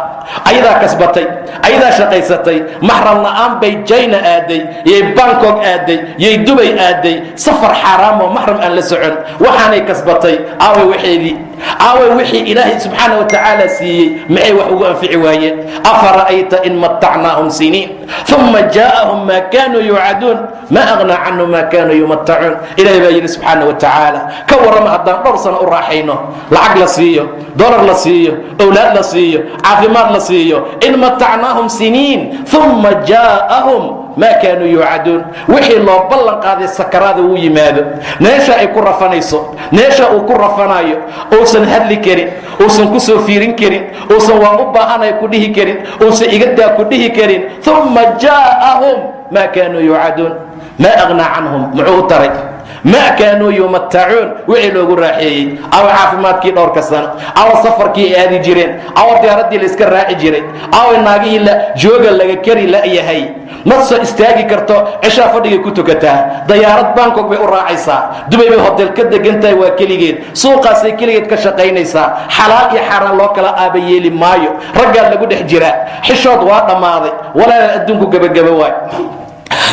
ayadaa kasbatay, ayadaa shaqaysatay. maxram la'aan bay jayna aaday, yay bangkok aaday, yay dubay aaday. safar xaaraamoo maxram aan la socon. waxaanay kasbatay. aaway waxeedii, aaway wixii ilaahay subxaana wa tacaala siiyey maxay wax ugu anfici waayeen? afara'ayta in matacnaahum siniin uma jaa'ahum maa kaanuu yuucaduun ma aghnaa canhu maa kaanuu yumatacuun. ilahay baa yidhi subxaana wa tacaala, ka warrama haddaan dhowr sano u raaxayno, lacag la siiyo, dolar la siiyo, owlaad la siiyo, caafimaad la siiyo. in matacnaahum siniin uma jaa'ahum maa kaanuu yuucaduun. wixii loo ballan qaaday sakaraada uu yimaado, meesha ay ku rafanayso, meesha uu ku rafanayo, uusan hadli karin, uusan ku soo fiirin karin, uusan waan u baahanay ku dhihi karin, uusan igadaa ku dhihi karin. uma jaa'ahum maa kaanuu yuucaduun maa aghnaa canhum. muxuu u taray? ma kaanuu yumatacuun. wixii loogu raaxeeyey. awa caafimaadkii dhowrka sano, awa safarkii ay aadi jireen, awa diyaaraddii la iska raaci jiray, awa naagihii jooga laga kari la'yahay. ma soo istaagi karto, cishaa fadhigay ku tukataa, dayaarad bangkok bay u raacaysaa, dubay bay hotel ka degan tahay, waa keligeed, suuqaasay keligeed ka shaqaynaysaa. xalaal iyo xaaraan loo kala aaba yeeli maayo. raggaa lagu dhex jiraa, xishood waa dhammaaday. walaalaa adduunku gebagaba waay.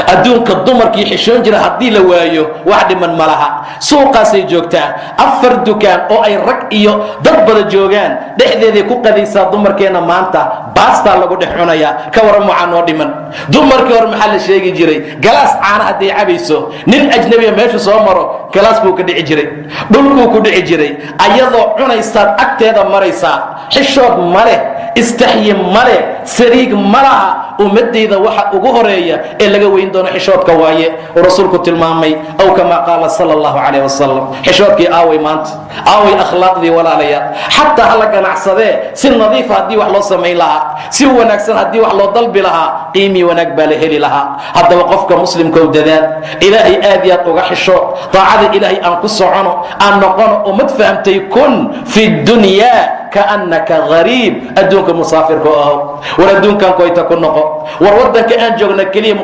adduunka dumarkii xishoon jira haddii la waayo wax dhiman ma laha. suuqaasay joogtaa, 4 dukaan oo ay rag iyo dad bada joogaan dhexdeeday ku qadaysaa. dumarkeenna maanta baastaa lagu dhex cunayaa. ka waran waxaa noo dhiman? dumarkii hore maxaa la sheegi jiray? galaas caana hadday cabayso, nin ajnabiya meeshu soo maro, galaaskuu ka dhici jiray, dhulkuu ku dhici jiray. ayadoo cunaysaad agteeda maraysaa. xishood ma leh, istaxyi ma leh, sariig ma laha. ummadayda waxa ugu horeeya ee laga weyn doono xishoodka waaye. oo rasuulku tilmaamay, aw kamaa qaala sala allahu calayh wasalam. xishoodkii aaway maanta, aaway akhlaaqdii walaalayaal. xataa hala ganacsadee si nadiifa haddii wax loo samayn lahaa, si wanaagsan haddii wax loo dalbi lahaa, qiimii wanaag baa la heli lahaa. haddaba qofka muslimka u dadaal, ilaahay aad iyo aad uga xisho, daacada ilaahay aan ku socono, aan noqono ummad fahamtay. kun fi dunyaa kaannaka gariib. adduunka musaafirka aho, war adduunkan koyta ku noqo. war wadanka aan joogna keliya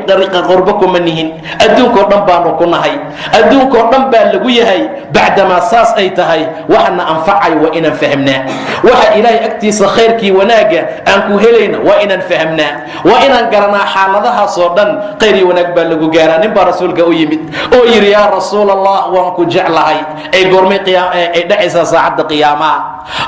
qurbo kuma nihin, adduunkao dhan baanu ku nahay, adduunkao dhan baa lagu yahay. bacdamaa saas ay tahay, waxana anfacay waa inaan fahmnaa. waxa ilaahay agtiisa khayrkii wanaagga aan ku helayna waa inaan fahmnaa, waa inaan garanaa xaaladahaasoo dhan khayr iyo wanaag baa lagu gaaraa. nin baa rasuulka u yimid oo yidhi, yaa rasuul allah, waan ku jeclahay. ay goormay ay dhacaysaa saacadda qiyaamaha?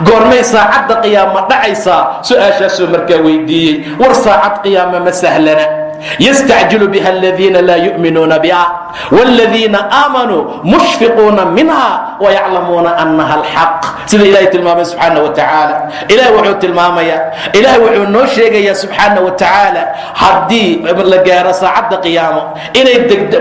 goormay saacadda qiyaama dhacaysaa? su-aashaasuu markaa weydiiyey. war saacad qiyaama ma sahlana. يستعجل بها الذين لا يؤمنون بها والذين آمنوا مشفقون منها ويعلمون أنها الحق. سيد إلهي تلمامي سبحانه وتعالى. إلهي وحو تلمامي، إلهي وحو نوشيغي سبحانه وتعالى. حدي لقارة ساعد قيامه إني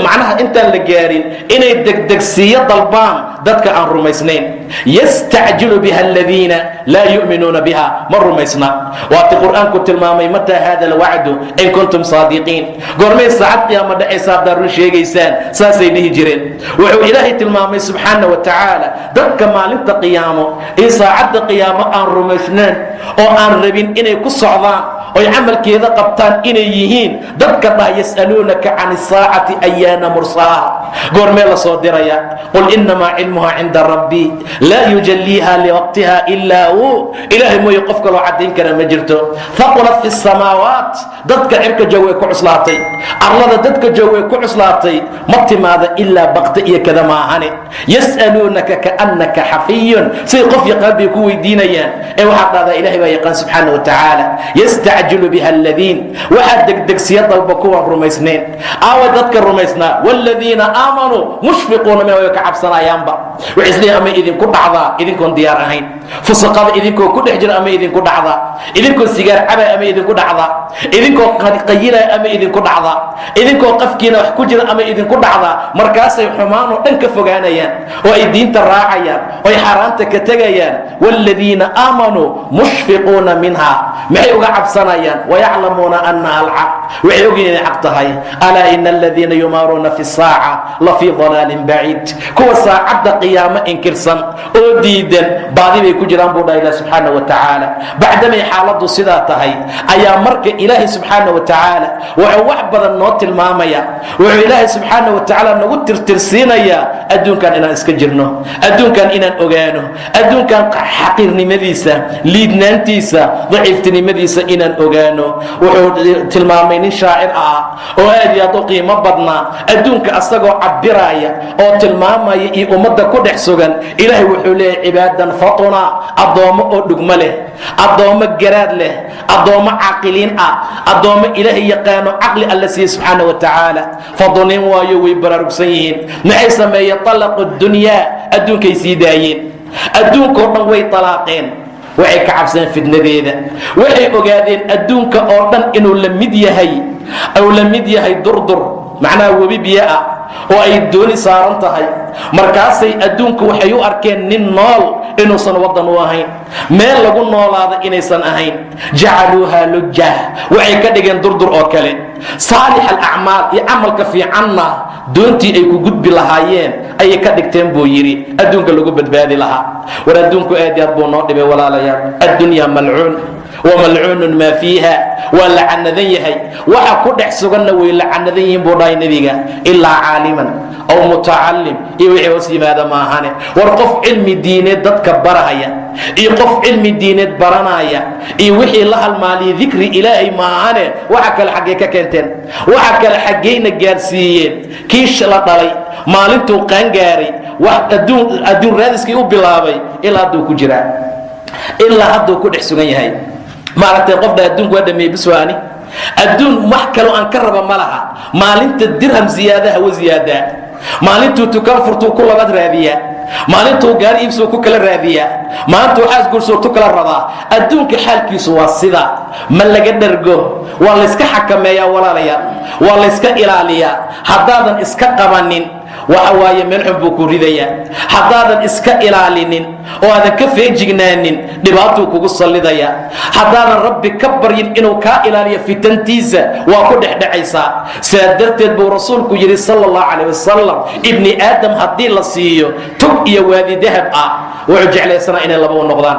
معناها أنت لقارين إني دقسية ضلبان ذاتك عن رميسنين. يستعجل بها الذين لا يؤمنون بها من رميسنا. وقت القرآن كنت تلمامي متى هذا الوعد إن كنتم صادقين. قرمي ساعد قيامة دعي صادر شيغيسان saasay dhihi jireen. wuxuu ilaahay tilmaamay subxaana wa tacaala dadka maalinta qiyaamo iyo saacadda qiyaamo aan rumaysnayn oo aan rabin inay ku socdaan oy camalkeeda qabtaan inay yihiin dadka dhah yas'aluunaka can isaacati ayaana mursaaha goormee la soo diraya qul inamaa cilmuha cinda rabbii laa yujalliiha liwaqtiha ilaa hu ilaahay mooye qof kaloo caddayn kara ma jirto haqulat fi samaawaat dadka cirka joog way ku cuslaatay arlada dadka joog way ku cuslaatay ma timaada ilaa bakta iyo kada maahane yas'aluunaka kaannaka xafiyun siday qof yaqaan bay ku weydiinayaan ee waxaad dhahdaa ilahay baa yaqaan subxaana wa tacaala yastacjilu biha aladiin waxaa degdegsiya dalba kuwaan rumaysnayn aawa dadka rumaysnaa waaladiina aamanuu mushfiquuna minha way ka cabsanayaanba waxay isleeyihin ama idinku dhacdaa idinkoon diyaar ahayn fusaqada idinkoo ku dhex jira ama idinku dhacdaa idinkoo sigaar cabay ama idinku dhacdaa idinkoo qayilaya ama idinku dhacdaa idinkoo qafkiina wax ku jira ama idinku dhacdaa markaasay xumaanoo dhan ka fogaanayaan oo ay diinta raacayaan oo ay xaaraanta ka tegayaan waaladiina aamanuu mushfiquuna minha maxay uga cabsanayaan wayaclamuuna annaha alxaq waxay ogyihin inay xaq tahay alaa ina aladiina yumaaruuna fi saaca la fii dalaalin baciid kuwa saacadda qiyaamo inkirsan oo diidan baadi bay ku jiraan buu dhaha ilah subxaana wa tacaala bacdamay xaaladdu sidaa tahay ayaa marka ilaahay subxaana wa tacaala wuxuu wax badan noo tilmaamaya wuxuu ilaahay subxaana wa tacaala nagu tirtirsiinayaa adduunkan inaan iska jirno adduunkan inaan ogaano adduunkan xaqiirnimadiisa liidnaantiisa daciiftinimadiisa inaan ogaano wuxuu tilmaamay nin shaacir ah oo aad iyo aad u qiimo badnaa adduunka asagoo cabiraaya oo tilmaamaya iyo ummadda ku dhex sugan ilaahay wuxuu leeyahay cibaadan fatuna addoommo oo dhugmo leh addoommo garaad leh addoommo caaqiliin ah addoommo ilaahay yaqaano caqli alla siiye subxaana wa tacaala fadunin waayo way baraarugsan yihiin maxay sameeyeen talaqu dunyaa adduunkay sii daayeen adduunkao dhan way talaaqeen waxay ka cabseen fitnadeeda waxay ogaadeen adduunka oo dhan inuu la mid yahay durdur macnaha webi biyo ah oo ay dooni saaran tahay markaasay adduunku waxay u arkeen nin nool inuusan waddan u ahayn meel lagu noolaada inaysan ahayn jacaluuha lujah waxay ka dhigeen durdur oo kale saalix alacmaal iyo camalka fiicanna doontii ay ku gudbi lahaayeen ayay ka dhigteen buu yidhi adduunka lagu badbaadi lahaa war adduunku aad aad buu noo dhibay walaalayaal addunyaa malcuun wamalcuunun maa fiiha waa lacanadan yahay waxa ku dhex suganna way lacanadan yihiin buu dhahay nebiga ilaa caaliman aw mutacalim iyo wixii hoos yimaada maahane war qof cilmi diineed dadka barahaya iyo qof cilmi diineed baranaya iyo wixii la halmaaliyay dikri ilaahay maahane waxa kale xaggee ka keenteen waxa kale xaggeyna gaarsiiyeen kii la dhalay maalintuu qaangaaray wax adduun raadiskii u bilaabay ilaa hadduu ku jiraa ilaa hadduu ku dhex sugan yahay maaragtay qofdha adduunku waa dhameeyey biswaani adduun wax kaloo aan ka raba ma laha maalinta dirham ziyaadaha wa ziyaadaa maalintuu tukaan furtuu ku labaad raadiyaa maalintuu gaari iibsuu ku kala raadiyaa maalintuu xaas guursuu tu kala rabaa adduunka xaalkiisu waa sidaa ma laga dhargo waa layska xakameeyaa walaalayaal waa layska ilaaliyaa haddaadan iska qabanin waxa waaye meel xun buu ku ridayaa haddaadan iska ilaalinin oo aadan ka feejignaanin dhibaatuu kugu sallidayaa haddaadan rabbi ka baryin inuu kaa ilaaliyo fitantiisa waa ku dhexdhexaysaa sidaa darteed buu rasuulku yidhi sala allahu calayh wasalam ibni aadam haddii la siiyo tug iyo waadi dahab ah wuxuu jeclaysanaa inay laba u noqdaan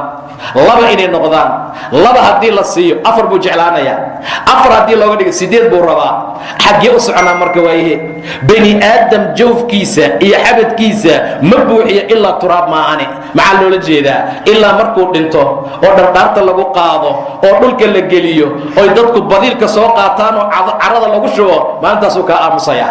laba haddii la siiyo afar buu jeclaanayaa afar haddii looga dhigo 8 buu rabaa xaggee u soconaa marka waayahe bani aadam jawfkiisa iyo xabadkiisa ma buuxiyo ilaa turaab maahane maxaa loola jeedaa ilaa markuu dhinto oo dhardhaarta lagu qaado oo dhulka la geliyo oy dadku badiilka soo qaataan oo carada lagu shubo maalintaasuu kaa aamusaya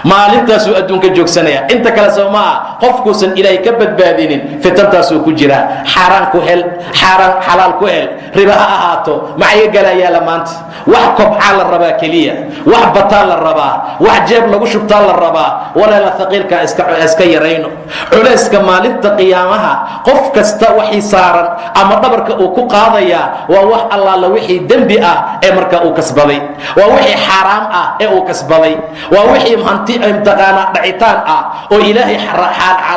maalintaasuu adduunka joogsanaya inta kale soo maaha qofkuusan ilaahay ka badbaadinin fitantaasuu ku jiraa xaaraan ku hel xaaraan xalaal ku hel riba ha ahaato maxay galayaala maanta wax kobcaa la rabaa keliya wax bataa la rabaa wax jeeb lagu shubtaa la rabaa walaala thaqiilka iska yarayno culayska maalinta qiyaamaha qof kasta waxii saaran ama dhabarka uu ku qaadayaa waa wax allaala wixii dembi ah ee markaa uu kasbaday waa wixii xaaraam ah ee uu kasbaday waa wixii hanti imtixaana dhacitaan ah oo ilaahay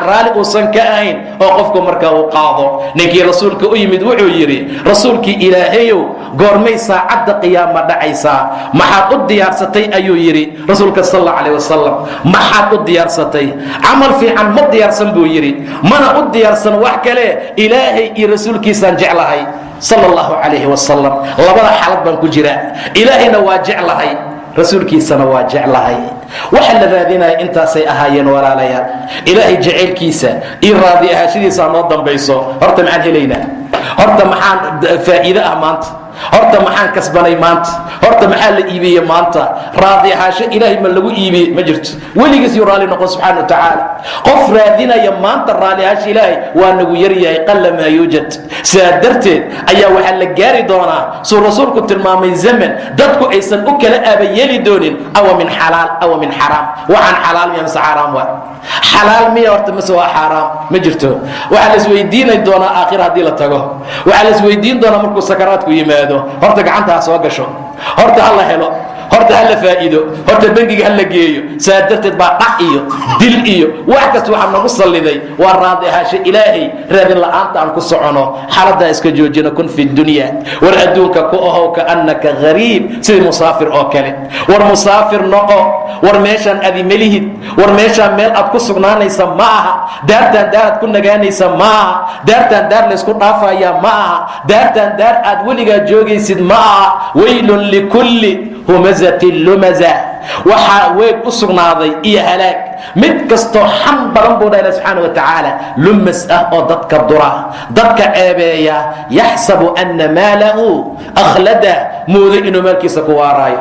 raali uusan ka ahayn oo qofku markaa uu qaado ninkii rasuulka u yimid wuxuu yidhi rasuulkii ilaahayow goormay saacadda qiyaama dhacaysaa maxaad u diyaarsatay ayuu yidhi rasuulka sal allahu calayh wasalam maxaad u diyaarsatay camal fiican ma diyaarsan buu yidhi mana u diyaarsan wax kale ilaahay iyo rasuulkiisaan jeclahay sala allahu calayhi wasalam. labada xaalad baan ku jiraa. ilaahayna waa jeclahay, rasuulkiisana waa jeclahay. waxa la raadinaya intaasay ahaayeen walaalayaal. ilaahay jacaylkiisa iyo raadi ahaashadiisa noo dambayso. horta maxaan helaynaa? horta maxaan faa'iido ah maanta? horta maxaan kasbanay maanta? horta maxaa la iibiyey maanta? raadi ahaasho ilaahay ma lagu iibiyey? ma jirto. weligiis yuu raalli noqon subxaana wa tacaala. qof raadinaya maanta raalli ahaasho ilaahay waa nagu yaryahay, qalla maa yuujad. sidaa darteed ayaa waxaa la gaari doonaa suu rasuulku tilmaamay zaman dadku aysan u kala aabayeeli doonin awa min xalaal awa min xaraam. waxaan xalaal miya mise xaraam waa? xalaal miya horta mise waa xaaraam? ma jirto. waxaa la isweydiinay doonaa aakhira haddii la tago. waxaa la isweydiin doonaa markuu sakaraadku yimaado. horta gacanta ha soo gasho, horta ha la helo, horta ha la faa'iido, horta bangiga ha la geeyo. saa darteed baa dhac iyo dil iyo wax kasta waxaa nagu salliday waa raadi ahaasho ilaahay. raadin la'aanta aan ku socono, xaaladdaa iska joojino. kun fi dunya, war adduunka ku ahow kaannaka gariib, sidii musaafir oo kale. war musaafir noqo, war meeshaan adi melihid, war meeshaan meel aad ku sugnaanaysa ma aha, daartaan daar aad ku nagaanaysa ma aha, daartaan daar laysku dhaafayaa ma aha, daartaan daar aad weligaa joogaysid ma aha. waylun likulli humazatin lumaza, waxaa weeg u sugnaaday iyo halaag mid kastoo xam badan buu dhahay subxaana wa tacaala. lumas ah oo dadka dura, dadka ceebeeya. yaxsabu anna maalahu akhlada, mooday inuu maalkiisa ku waaraayo,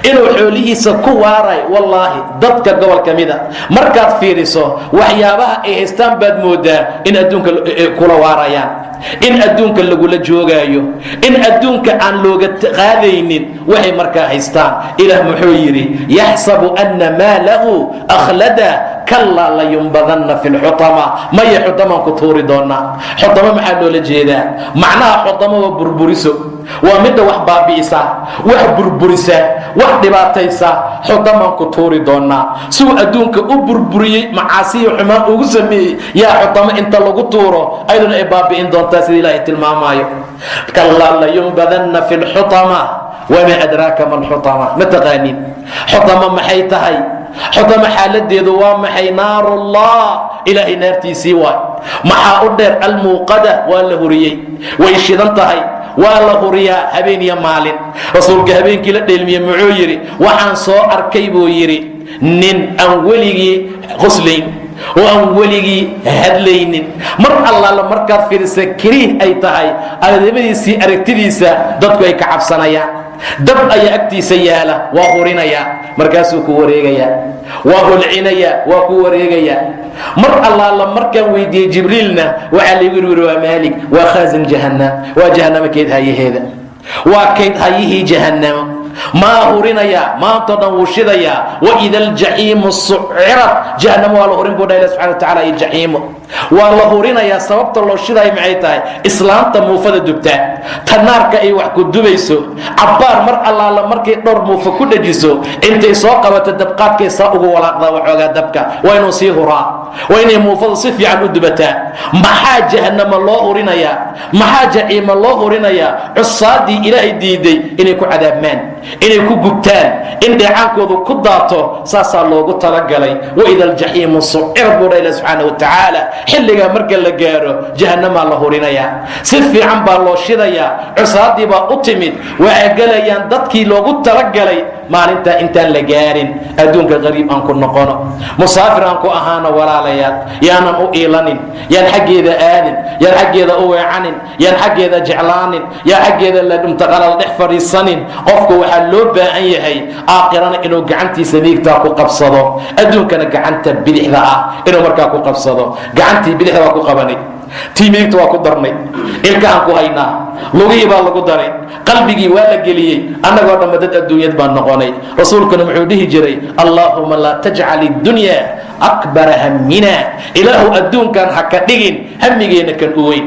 inuu xoolihiisa ku waaraayo. wallaahi dadka gobol ka mida markaad fiiriso waxyaabaha ay haystaan baad moodaa in adduunka kula waarayaan, in adduunka lagula joogaayo, in adduunka aan looga qaadaynin waxay markaa haystaan. ilaah muxuu yidhi yaxsabu anna maalahu akhlada kallaa layunbadanna fi lxutama. maya xutamaan ku tuuri doonaa. xutamo maxaa loola jeedaa? macnaha xutamo waa burburiso, waa midda wax baabi'isa, wax burburisa, wax dhibaataysa. xutamaan ku tuuri doonaa. siuu adduunka u burburiyey macaasiyo xumaan ugu sameeyey yaa xutamo inta lagu tuuro ayaduna ay baabi'in doontaa sida ilaahay tilmaamaayo. kallaa layunbadanna fi lxutama wamaa adraaka ma lxutama. ma taqaaniin xutamo maxay tahay? xutamo xaaladeedu waa maxay? naarullah, ilaahay naartiisii waay. maxaa u dheer? almuuqada, waa la huriyey, way shidan tahay, waa la huriyaa habeen iyo maalin. rasuulka habeenkii la dheelmiyey muxuu yidhi? waxaan soo arkay buu yidhi nin aan weligii qoslayn oo aan weligii hadlaynin. mar allaala markaad fiirisa kariih ay tahay aadamadiisii aragtidiisa dadku ay ka cabsanayaan. dab ayaa agtiisa yaala, waa hurinayaa, markaasuu ku wareegayaa, waa holcinayaa, waa ku wareegayaa. mar allaala markaan weydiiyey jibriilna waxaa laygu yidhi waa maalig, waa khaasin jahannam, waa jahannamo keyd hayaheeda, waa kayd hayihii jahannamo. maa hurinayaa, maantao dhan wuu shidayaa. waida aljaxiimu sucirat, jahannamo waa la hurin buu dhaha ilah subxana wa tacala. iyo jaxiimo waa la hurinayaa. sababta loo shidayo maxay tahay? islaanta muufada dubtaa, tanaarka ay wax ku dubayso, cabbaar mar allaala markay dhowr muufa ku dhajiso, intay soo qabato dabqaadkay saa ugu walaaqdaa waxoogaa dabka. waa inuu sii huraa, waa inay muufadu si fiican u dubataa. maxaa jahannamo loo hurinayaa? maxaa jaxiimo loo hurinayaa? cusaadii ilaahay diiday inay ku cadaabmaan, inay ku gubtaan, in dheecaankoodu ku daato. saasaa loogu talagalay. waida aljaxiimu sucira buu dhaha ilah subxaana wa tacaala. xilligaa marka la gaaro jahannamaa la hurinayaa, si fiican baa loo shidayaa. cusaadii baa u timid, waxay gelayaan dadkii loogu talagalay. maalintaa intaan la gaarin adduunka qariib aan ku noqono, musaafir aan ku ahaano walaalayaal. yaanan u iilanin, yaan xaggeeda aadin, yaan xaggeeda u weecanin, yaan xaggeeda jeclaanin, yaan xaggeeda la dhumtaqalal dhex fadhiisanin. qofku waxaa loo baahan yahay aakhirana inuu gacantiisa miigtaa ku qabsado, adduunkana gacanta bidixda ah inuu markaa ku qabsado. gacantii bidixda waa ku qabanay, tii miigta waa ku darnay, ilkahaan ku haynaa, lugihii baa lagu daray, qalbigii waa la geliyey. annagoo dhamma dad adduunyad baan noqonay. rasuulkuna muxuu dhihi jiray allaahuma laa tajcal iddunya akbara hammina. ilaahu adduunkan ha ka dhigin hamigeena kan u weyn.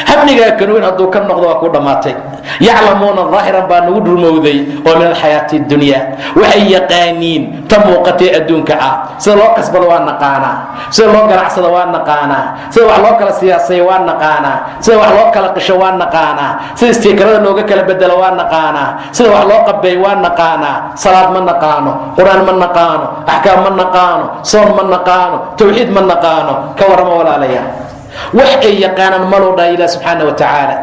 hamigaa kan weyn hadduu ka noqdo waa ku dhammaatay. yaclamuuna daahiran baa nagu dhurmowday oo min alxayaati dunya. waxay yaqaaniin ta muuqatee adduunka ah. sida loo kasbado waa naqaanaa, sida loo ganacsado waa naqaanaa, sida wax loo kala siyaasaya waa naqaanaa, sida wax loo kala qisho waa naqaanaa, sida istiikarada looga kala bedelo waa naqaanaa, sida wax loo qabeeyo waa naqaanaa. salaad ma naqaano, qur-aan ma naqaano, axkaam ma naqaano, soon ma naqaano, tawxiid ma naqaano. ka warrama walaalayaa, wax ay yaqaanaan maloo dhaha ilah subxaana wa tacaala.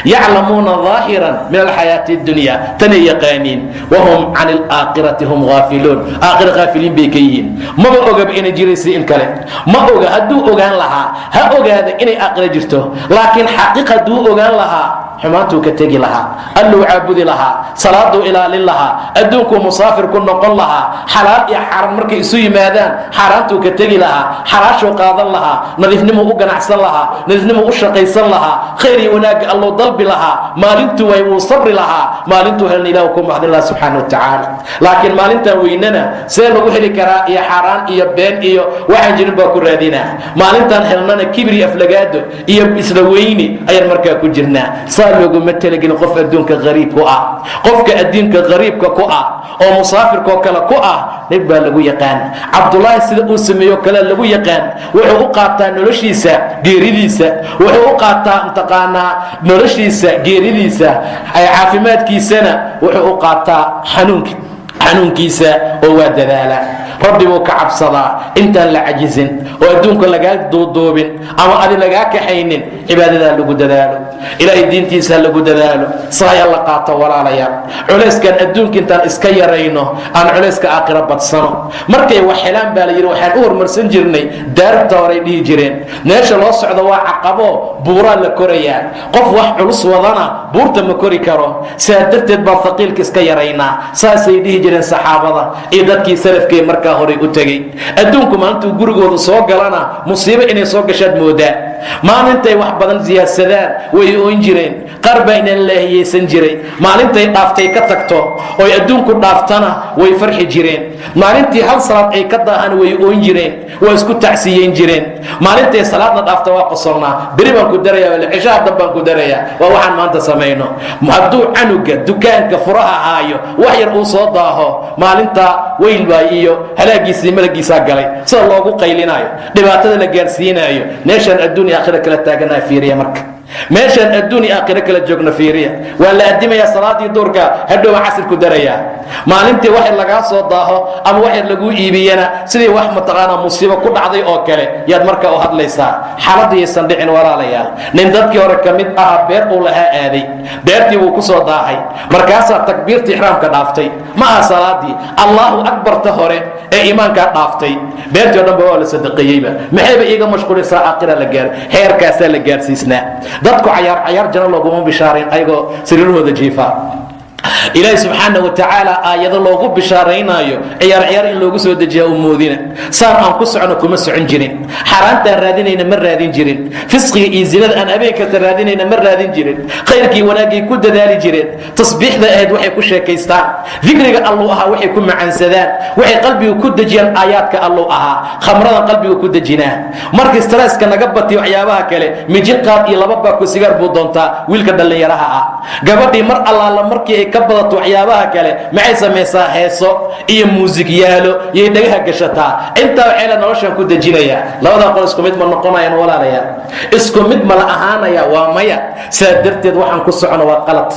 يعلمون ظاهرا من الحياة الدنيا تني يقانين وهم عن الآخرة هم غافلون آخر غافلين بيكيين ما بأوغب إني جيريسي الكلام ما أوغا هدو أوغان لها ها أوغا إني آخر جرته لكن حقيقة دو أوغان لها xumaantuu ka tegi lahaa alluu caabudi lahaa salaaduu ilaalin lahaa adduunkuu musaafir ku noqon lahaa xalaal iyo xaram markay isu yimaadaan xaaraantuu ka tegi lahaa xalaashuu qaadan lahaa nadiifnimuu u ganacsan lahaa nadiifnimuu u shaqaysan lahaa khayr iyo wanaagga alluu dalbi lahaa maalintuu way wuu sabri lahaa maalintuu helna ilaahu ku mahadin lahaa subxaana watacaala laakiin maalintan weynana see lagu heli karaa iyo xaaraan iyo been iyo waxaan jirin baa ku raadinaa maalintan helnana kibri aflagaado iyo isla weyni ayaan markaa ku jirnaa loguma talagelin qof adduunka qariib ku ah qofka adduunka qariibka ku ah oo musaafirkoo kale ku ah nin baa lagu yaqaan cabdullaahi sida uu sameeyo kale lagu yaqaan wuxuu u qaataa noloshiisa geeridiisa wuxuu u qaataa intaqaanaa noloshiisa geeridiisa caafimaadkiisana wuxuu u qaataa xanuunkiisa oo waa dadaala rabbi buu ka cabsadaa intaan la cajizin oo adduunka lagaa duuduubin ama adi lagaa kaxaynin cibaadadaa lagu dadaalo ilaahay diintiisa lagu dadaalo saaya la qaato walaalayaal culayskan adduunka intaan iska yarayno aan culayska aakhira badsano markay wax helaan baa la yidhi waxaan u hormarsan jirnay daarta horay dhihi jireen meesha loo socdo waa caqabo buuraa la korayaa qof wax culus wadana buurta ma kori karo sidaa darteed baa faqiilka iska yaraynaa saasay dhihi jireen saxaabada iyo dadkii salafkee markaa horay u tegey adduunku maalintuu gurigooda soo galana musiibo inay soo gashaad moodaa maalintay wax badan siyaadsadaan way oon jireen qaar baa inaan laahiyeysan jiray maalintay dhaaftay ka tagto oy adduunku dhaaftana way farxi jireen maalintii hal salaad ay ka daahan way oon jireen waa isku tacsiyeyn jireen maalintay salaadna dhaafta waa qosolnaa beri baan ku darayaa cishaha dan baan ku darayaa waa waxaan maanta samayno hadduu canuga dukaanka furaha haayo wax yar uu soo daaho maalinta weyl baa iyo halaagiisii malagiisaa galay sida loogu qaylinaayo dhibaatada la gaarsiinaayo meeshaan adduun iyo aakhira kala taaganaa fiiriya marka meeshaan adduun iyo aakhira kala joogna fiiriya waa la adimayaa salaadii duurka hadhowa casir ku darayaa maalintii wax yar lagaa soo daaho ama wax yar laguu iibiyana sidii wax mataqaanaa musiibo ku dhacday oo kale yaad markaa u hadlaysaa xaaladiyaysan dhicin walaalayaal nin dadkii hore ka mid ahaa beer uu lahaa aaday beertii wuu ku soo daahay markaasaa takbiirtii ixraamka dhaaftay ma aha salaadii allahu akbarta hore ee iimaankaa dhaaftay beertii o dhan ba waa la sadaqeeyeyba maxayba iiga mashquulisaa aakhira la gaar heerkaasaa la gaarsiisnaa dadku cayaar jano looguma bishaarayn ayagoo sariirahooda jiifaa ilaahay subxaana wa tacaala aayado loogu bishaaraynaayo ciyaar in loogu soo dejiyaa u moodina saan aan ku socono kuma socon jirin xaaraantaan raadinayna ma raadin jirin fisqiga iyo zinada aan habeen kasta raadinayna ma raadin jirin khayrkii wanaaggay ku dadaali jireen tasbiixda ahayd waxay ku sheekaystaan dikriga alluu ahaa waxay ku macaansadaan waxay qalbiga ku dejiyaan aayaadka alluu ahaa khamradan qalbiga ku dejinaa markii stresska naga batiyo waxyaabaha kale mijiqaad iyo laba baako sigaar buu doontaa wiilka dhallinyaraha ah gabadhii mar allaala markii ay ka badato waxyaabaha kale maxay samaysaa heeso iyo muusig yaalo iyo dhagaha gashataa intaa waxayla noloshan ku dejinayaa labadaa qol isku mid ma noqonayaan walaalayaal isku mid ma la ahaanaya waa maya saa darteed waxaan ku socono waa qalad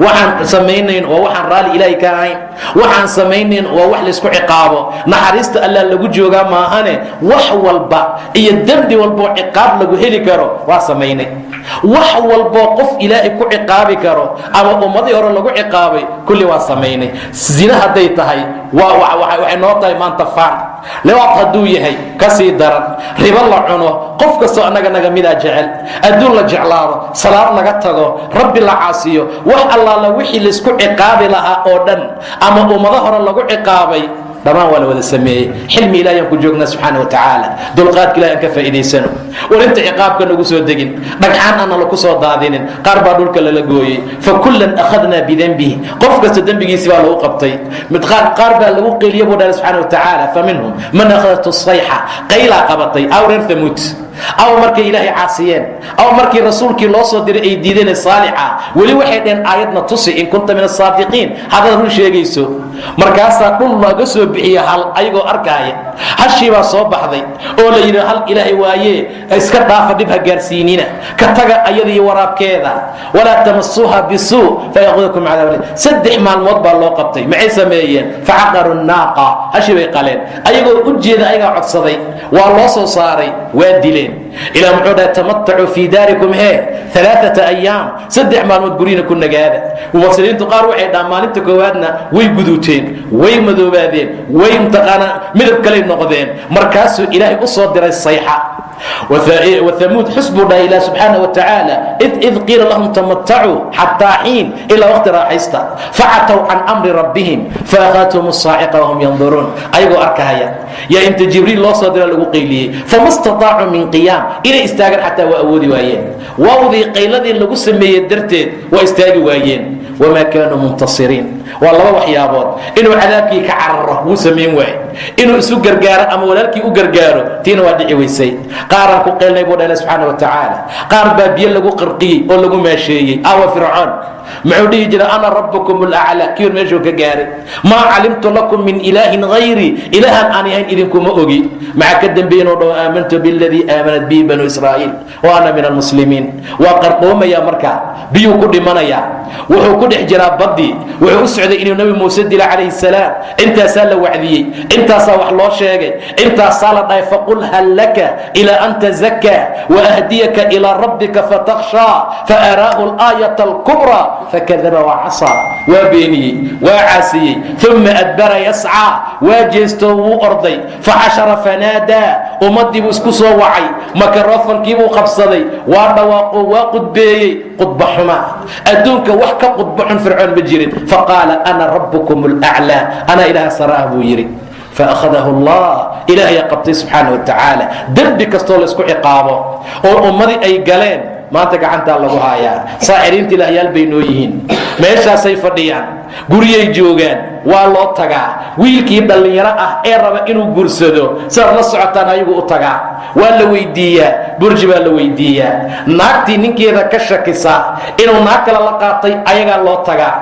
waxaan samaynayn waa waxaan raalli ilaahay ka ahayn waxaan samaynayn waa wax laysku ciqaabo naxariista allah lagu joogaa maahane wax walba iyo dembi walboo ciqaab lagu heli karo waa samaynay wax walboo qof ilaahay ku ciqaabi karo ama ummadii hore lagu ciqaabay kulli waa samaynay zina hadday tahay waxay noo tahay maanta faan liwaad hadduu yahay ka sii daran ribo la cuno qof kastoo annaga naga midaa jecel adduun la jeclaado salaad laga tago rabbi la caasiyo wax allaala wixii laysku ciqaabi lahaa oo dhan ama ummado hore lagu ciqaabay dhammaan waa la wada sameeyey xilmi ilahi aan ku joognaa subxaana wa tacaala dulqaadka ilahi aan ka faa'iidaysano warinta ciqaabka nagu soo degin dhagxaan aanna laku soo daadinin qaar baa dhulka lala gooyey fa kullan akhadnaa bidenbihi qof kasta dembigiisi baa lagu qabtay qaar baa lagu qeeliye buu dhahay subxaana wa tacaala fa minhum man akhadatu sayxa qaylaa qabatay aw reer thamuud aw markay ilaahay caasiyeen aw markii rasuulkii loo soo diray ay diideen saalixa weli waxay dheen aayadna tusi in kunta min asaadiqiin haddaad run sheegayso markaasaa dhul looga soo bixiye hal ayagoo arkaaya hashii baa soo baxday oo la yidhi hal ilaahay waaye iska dhaafa dhib ha gaarsiinina ka taga ayadii waraabkeeda walaa tamasuuha bisuu fayaqudakum cadaab saddex maalmood baa loo qabtay maxay sameeyeen facaqaru naaqa hashii bay qaleen ayagoo u jeeda ayagaa codsaday waa loo soo saaray waa dileen ilaa muxuu dhahay tamattacuu fii daarikum 3 ayaam 3 maalmood gurina ku nagaada. mufasiriintu qaar waxay dhahaan maalinta koowaadna way guduuteen, way madoobaadeen, way mtaqaana midab kale noqdeen. markaasuu ilaahay u soo diray sayxa. وثمود حسبوا الله سبحانه وتعالى إذ قيل لهم تمتعوا حتى حين إلى وقت راحيستا فعتوا عن أمر ربهم فأخذتهم الصاعقة وهم ينظرون. أيضا أركايا يا أنت جبريل الله صدر له قيليه فما استطاعوا من قيام إلى استاجر حتى وأودي وايين وأودي قيلذي اللي قسم يدرتين واستاجوا وايين وما كانوا منتصرين. والله وحيابات إنه عذابك كعرة وسمين واي إنه سو غرغار أما ولالك أو غرغارو تين وادعي ويسي قارن كو قيلنا يبود الله سبحانه وتعالى قار بابيا لغو قرقي أو لغو ماشيي أو فرعون معودي جرى أنا ربكم الأعلى كيف ماشو كغاري ما علمت لكم من إله غيري إلها أنيهين إذنكم أوغي مع كدن بينه آمنت بالذي آمنت به بنو إسرائيل وأنا من المسلمين وقرقوم يا مركا بيو كل منايا وحو كل حجرا بدي وحو أسعد إنه نبي موسى عليه السلام انت سال وعدي انت صوح الله شيء انت صالة فقل هل لك إلى أن تزكى وأهديك إلى ربك فتخشى فأراه الآية الكبرى فكذب وعصى وبيني وعسي ثم أدبر يسعى وجزته أرضي فحشر فنادى ومضي بسكسه وعي مكرفا كيبو قبصدي وارضواقه وقد بي قطبحما أدونك وحكا قطبح فرعون بجرين فقال أنا ربكم الأعلى أنا إله سراه يري فأخذه الله إلهي قبطي سبحانه وتعالى دنبي كستول اسكو عقابه وأمضي أي قالين ما أنت قعنت الله هايا سائرين تلاهيال بينويهين ميشا سيفرديان guriyay joogaan waa loo tagaa wiilkii dhalinyaro ah ee raba inuu guursado saar la socotaan ayagu u tagaa waa la weydiiyaa burji baa la weydiiyaa naagtii ninkeeda ka shakisa inuu naag kale la qaatay ayagaa loo tagaa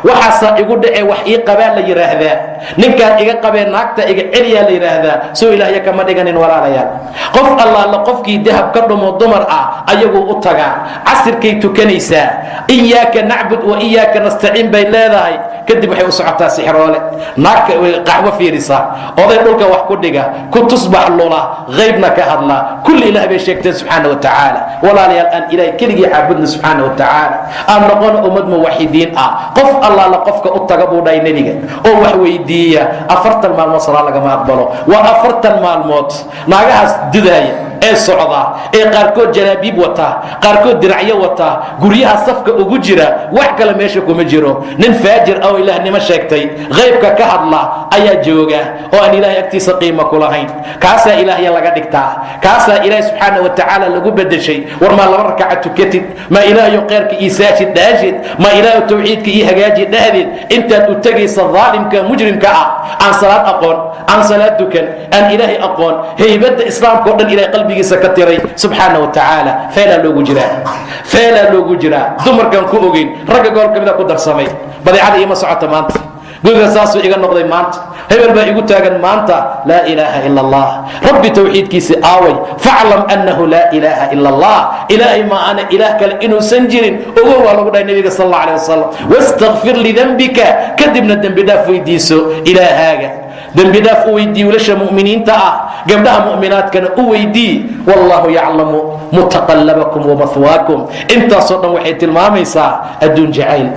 waxaasa igu dhacay wax ii qabaa la yiraahdaa ninkaan iga qabee naagta iga celiyaa la yiraahdaa soo ilaahay kama dhiganin walaalayaal qof allaala qofkii dahab ka dhumo dumar ah ayagu u tagaa casirkay tukanaysaa iyaaka nacbud wa iyaaka nastaciin bay leedahay kadib waxay u socotaa sixroole naagka qaxwo fiirisa oday dhulka wax ku dhiga ku tusbax lula qaybna ka hadla kulli ilaahay bay sheegteen subxaanahu wa tacaala walaalayaal aan ilaahay keligii caabudna subxaanahu wa tacaala aan noqono ummad muwaxidiin ah qof allaala qofka u taga buu dhahay nebiga oo wax weydiiya 40 maalmood salaa lagama aqbalo waa 40 maalmood naagahaas didaaya ee socda ee qaarkood jalaabiib wata qaarkood diracyo wata guryaha safka ugu jira wax kale meesha kuma jiro nin faajir oo ilaahnimo sheegtay qaybka ka hadla ayaa jooga oo aan ilaahay agtiisa qiimo ku lahayn kaasa ilaahay laga dhigtaa kaasa ilaahay subxaanahu wa tacaala lagu bedeshay war ma laba rakaca tukatid ma ilaahay qeyrka isaashid daashid ma ilaahay tawxiidka iyo hagaaji dhahdid intaad u tagaysa zaalimka mujrimka ah aan salaad aqoon aan salaad dukan aan ilaahay aqoon haybada islaamka oo dhan ilaahay qalbigiisa ka tiray subxaanahu wa tacaala feela loogu jiraa dumarkan ku ogeyn ragga goor kamida ku darsamay badeecada ima socota maanta guriga saasuu iga noqday maanta hebel baa igu taagan maanta laa ilaaha ila allah rabbi tawxiidkiisi aaway faclam annahu laa ilaaha ila allah ilaahay ma ana ilaah kale inuusan jirin ogow waa lagu dhahay nabiga sal allahu alayh wasalam wastakfir lidambika kadibna dembi dhaaf weydiiso ilaahaaga dembi dhaaf u weydii wiilasha mu'miniinta ah gabdhaha mu'minaadkana u weydii wallahu yaclamu mutaqallabakum wamathwaakum intaasoo dhan waxay tilmaamaysaa adduun jacayl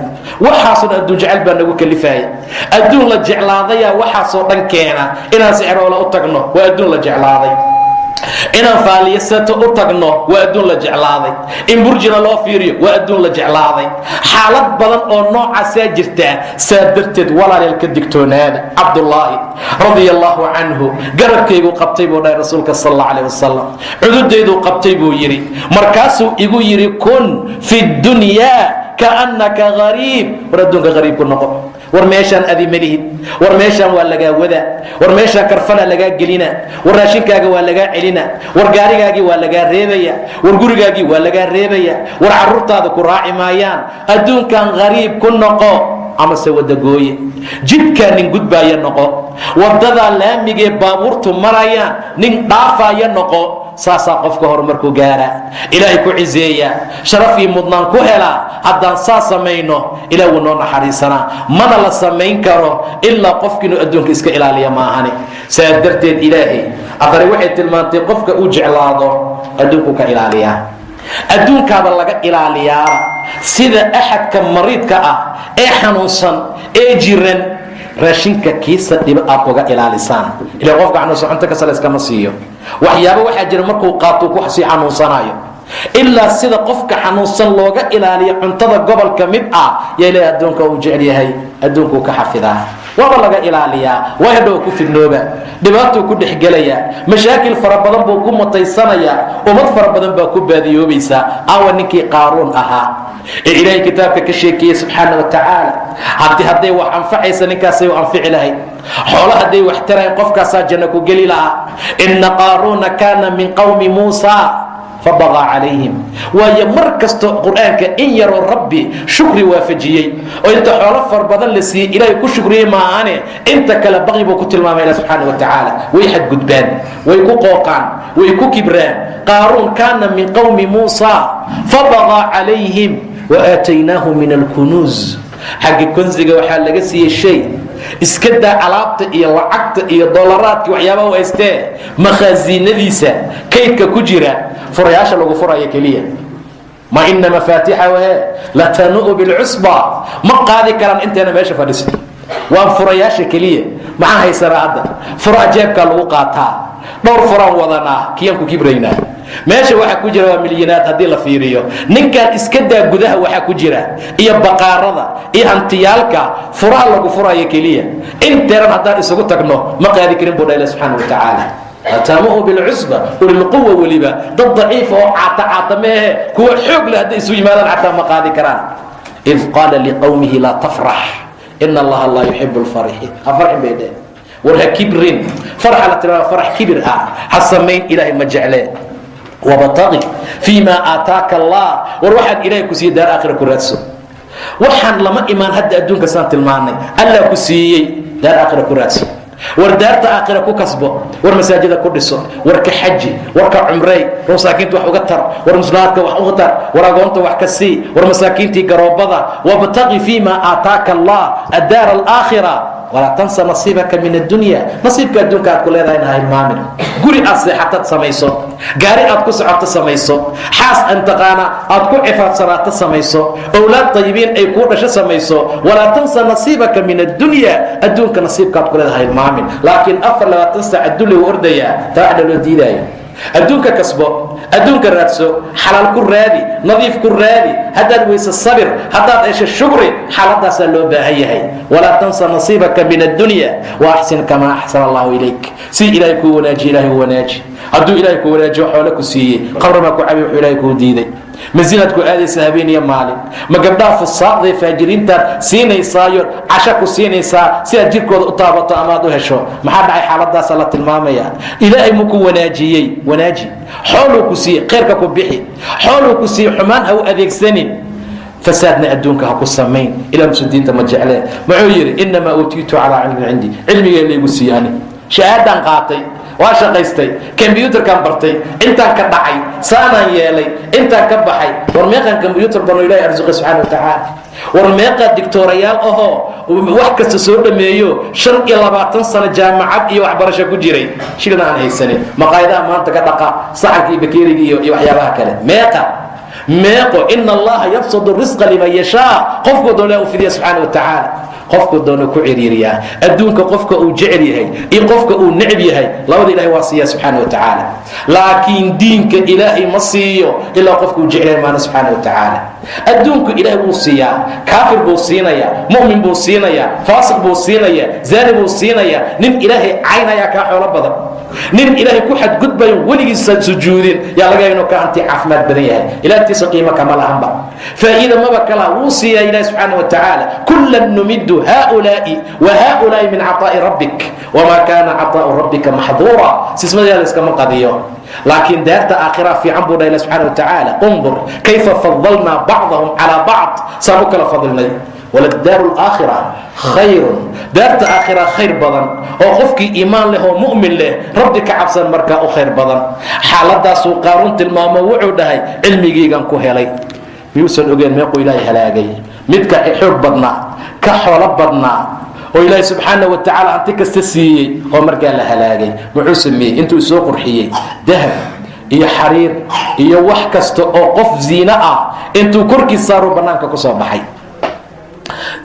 waxaasoo dhan adduun jacayl baa nagu kalifaya adduun la jeclaadaya waxaasoo dhan keena inaan sixroola u tagno waa adduun la jeclaaday inaan faaliyasato u tagno waa adduun la jeclaaday in burjina loo fiiriyo waa adduun la jeclaaday xaalad badan oo noocaasaa jirtaa saa darteed walaaleel ka digtoonaada cabdullaahi radia allahu canhu garabkaygu qabtay buu dhahay rasuulka sal alla alayh wasalam cududayduu qabtay buu yidhi markaasuu igu yidhi kun fi dunyaa kaannaka gariib war adduunka gariib ku noqo war meeshaan adi malihid war meeshaan waa lagaa wada war meeshaan karfana lagaa gelina war raashinkaaga waa lagaa celina war gaarigaagii waa lagaa reebaya war gurigaagii waa lagaa reebaya war carruurtaada ku raaci maayaan adduunkan gariib ku noqo amase wadagooye jidkaa nin gudbaaya noqo wadadaa laamigee baabuurtu marayaan nin dhaafaaya noqo saasaa qofka horumarku gaara ilaahay ku ciseeya sharaf iyo mudnaan ku helaa haddaan saa samayno ilaah wuu noo naxariisanaa mana la samayn karo ilaa qofkiinuu adduunka iska ilaaliya maahane saa darteed ilaahay aqari waxay tilmaantay qofka uu jeclaado adduunku ka ilaaliyaa. adduunkaaba laga ilaaliyaa sida axadka mariidka ah ee xanuunsan ee jiran raashinka kiisa dhiba aad uga ilaalisaan. ilaa qofka xanuunsan cunto kasta layskama siiyo. waxyaaba waxaa jira markuu qaato ku sii xanuunsanayo. ilaa sida qofka xanuunsan looga ilaaliyo cuntada gobolka mid ah yaa ilaahay adduunka uu jecel yahay adduunkuu ka xafidaa. waaba laga ilaaliyaa. waa hadhow ku fidnooba, dhibaatuu ku dhexgelayaa, mashaakil fara badan buu ku mutaysanayaa, ummad fara badan baa ku baadiyoobaysaa. aawa ninkii qaaruun ahaa ee ilaahay kitaabka ka sheekeeyey subxaana wa tacaala, hadday wax anfacaysa ninkaasay u anfici lahayd. xoolo hadday wax tarahayn qofkaasaa janno ku geli lahaa. inna qaaruuna kaana min qawmi muusa fabaqaa calayhim. waayo mar kasto qur-aanka in yaroo rabbi shukri waafajiyey oo inta xoolo far badan la siiyey ilaahay ku shukriyey maahane inta kale baqi buu ku tilmaamay ilah subxaana wa tacaala. way xadgudbaan, way ku qooqaan, way ku kibraan. qaaruun kaana min qawmi muusa fabaqaa calayhim waaataynaahu min alkunuuz. xagga kunsiga waxaa laga siiyey shay iska daa alaabta iyo lacagta iyo dolaraadka waxyaabaha u haystee makhaasiinadiisa kaydka ku jira furayaasha lagu furayo keliya. ma ina mafaatixa wahe latanuu bilcusba, ma qaadi karaan inteena meesha fadhiisto. waan furayaasha keliya. maxaan haysanaa hadda? fura jeebkaa lagu qaataa. dhowr furaan wadanaa, kiyaan ku kibraynaa. meesha waxaa ku jira waa milyanaad haddii la fiiriyo. ninkan iska daa gudaha waxaa ku jira iyo baqaarada iyo hantiyaalka furaha lagu furayo keliya. inteeran haddaan isugu tagno ma qaadi karin buu dhaha subxaana wa tacaala. ataamuhu bilcusba ulilquwa, weliba dad daciifa oo caata meehe kuwa xoog leh hadday isu yimaadaan xataa ma qaadi karaan. id qaala liqawmihi laa tafrax ina allaha laa yuxibu lfarixiin. ha farxin bay dheh, war ha kibrin. farxa la tiraa farax kibir ah ha samayn, ilaahay ma jeclee. wabtaqi fii ma aataaka allah, war waxaad ilaahay ku siiyey daar aakhira ku raadso. waxaan lama imaan hadda adduunka saan tilmaanay, allah ku siiyey daar aakhira ku raadso. war daarta aakhira ku kasbo, war masaajida ku dhiso, war ka xaji, war ka cumrey, war masaakiinta wax uga tar, war muslahaadka wax uga tar, war agoonta wax ka sii, war masaakiintii garoobada. wabtaqi fii ma aataaka allah addaar alaakhira walaa tansa nasiibaka min addunya. nasiibka adduunka aad ku leedahay ha hilmaamin. guri aad seexatad samayso, gaari aad ku socoto samayso, xaas antaqaana aad ku cifaadsanaato samayso, owlaad tayibiin ay kuu dhasho samayso. walaa tansa nasiibaka min addunya, adduunka nasiibka aad ku leedahay ha hilmaamin. laakiin 24 saac adduun lagu ordayaa, taa waxna loo diidaayo. adduunka kasbo, adduunka raadso, xalaal ku raadi, nadiif ku raadi. haddaad weyse sabir, haddaad hesho shukri. xaaladaasaa loo baahan yahay. walaa tansa nasiibaka min addunya waaxsin kamaa axsana allahu ilayk. si ilaahay kuu wanaajiye ilaahay u wanaaji. hadduu ilaahay ku wanaajiyo xoolo ku siiyey, qabrabaa ku cabi wuxuu ilaahay kuu diiday. ma zinaad ku aadaysa habeen iyo maalin? ma gabdhaha fusaaqday faajiriintaad siinaysaayo casho ku siinaysaa si aad jirkooda u taabato amaad u hesho? maxaa dhacay? xaaladaasaa la tilmaamaya. ilaahay mu ku wanaajiyey, wanaaji. xooluu ku siiyey, khayrka ku bixi. xooluu ku siiyey, xumaan ha u adeegsanin. fasaadna adduunka ha ku samayn. ilaa muslimiinta ma jeclee. muxuu yidhi inamaa uutiitu calaa cilmin cindi, cilmigee laygu siiyey ani. shahaadaan qaatay, waa shaqaystay, kombyuutarkaan bartay, intaan ka dhacay, saanaan yeelay, intaan ka baxay. war meeqaan kombyuutar bano ilahay arsuqay subxaana wa tacaala. war meeqaa digtoorayaal ahoo wax kasta soo dhameeyo 25 sano jaamacad iyo waxbarasho ku jiray, shilna aan haysanin. maqaayadaha maanta ka dhaqa saxanka iyo bakeeriga iyo waxyaabaha kale. meeqo ina allaha yabsudu risqa liman yashaa. qofku doona u fidiya subxaana wa tacaala. qofku doona ku ciriiriyaa. adduunka qofka uu jecel yahay iyo qofka uu necb yahay labada ilaahay waa siiya subxaana wa tacaala. laakiin diinka ilaahay ma siiyo ilaa qofka uu jecel yahay maana subxaana wa tacaala. adduunku ilaahay wuu siiyaa. kaafir buu siinayaa, mu'min buu siinayaa, faasiq buu siinayaa, zaani buu siinayaa. nin ilaahay caynayaa kaa xoolo badan. nin ilaahay ku xadgudbayo weligiisa sujuudin yaa laga inuu ka hanti caafimaad badan yahay. ilaahtiisa qiimo kama lahanba, faa'iida maba kala. wuu siiyaa ilaahay subxaana wa tacaala. kullan numiddu haulaa'i wa haulaa'i min cataa'i rabbik wamaa kaana cataa'u rabbika maxduura. sismadaada iskama qadiyo. laakiin daarta aakhira fiican buu dhahay subxaana wa tacaala. undur kayfa fadalnaa bacdahum calaa bacd, saan u kala fadilnay. waladaaru alaakhira khayrun, daarta aakhira khayr badan oo qofkii iimaan leh oo mu'min leh rabbi ka cabsan markaa u khayr badan. xaaladaasuu qaaruun tilmaamo, wuxuu dhahay cilmigaygan ku helay. miyuusan ogeen meequu ilaahay halaagay? midka xoog badnaa, ka xoolo badnaa oo ilaahay subxaana wa tacaala hanti kasta siiyey oo markaa la halaagay. muxuu sameeyey? intuu soo qurxiyey dahab iyo xariir iyo wax kasta oo qof ziino ah intuu korkiis saaruu bannaanka ku soo baxay.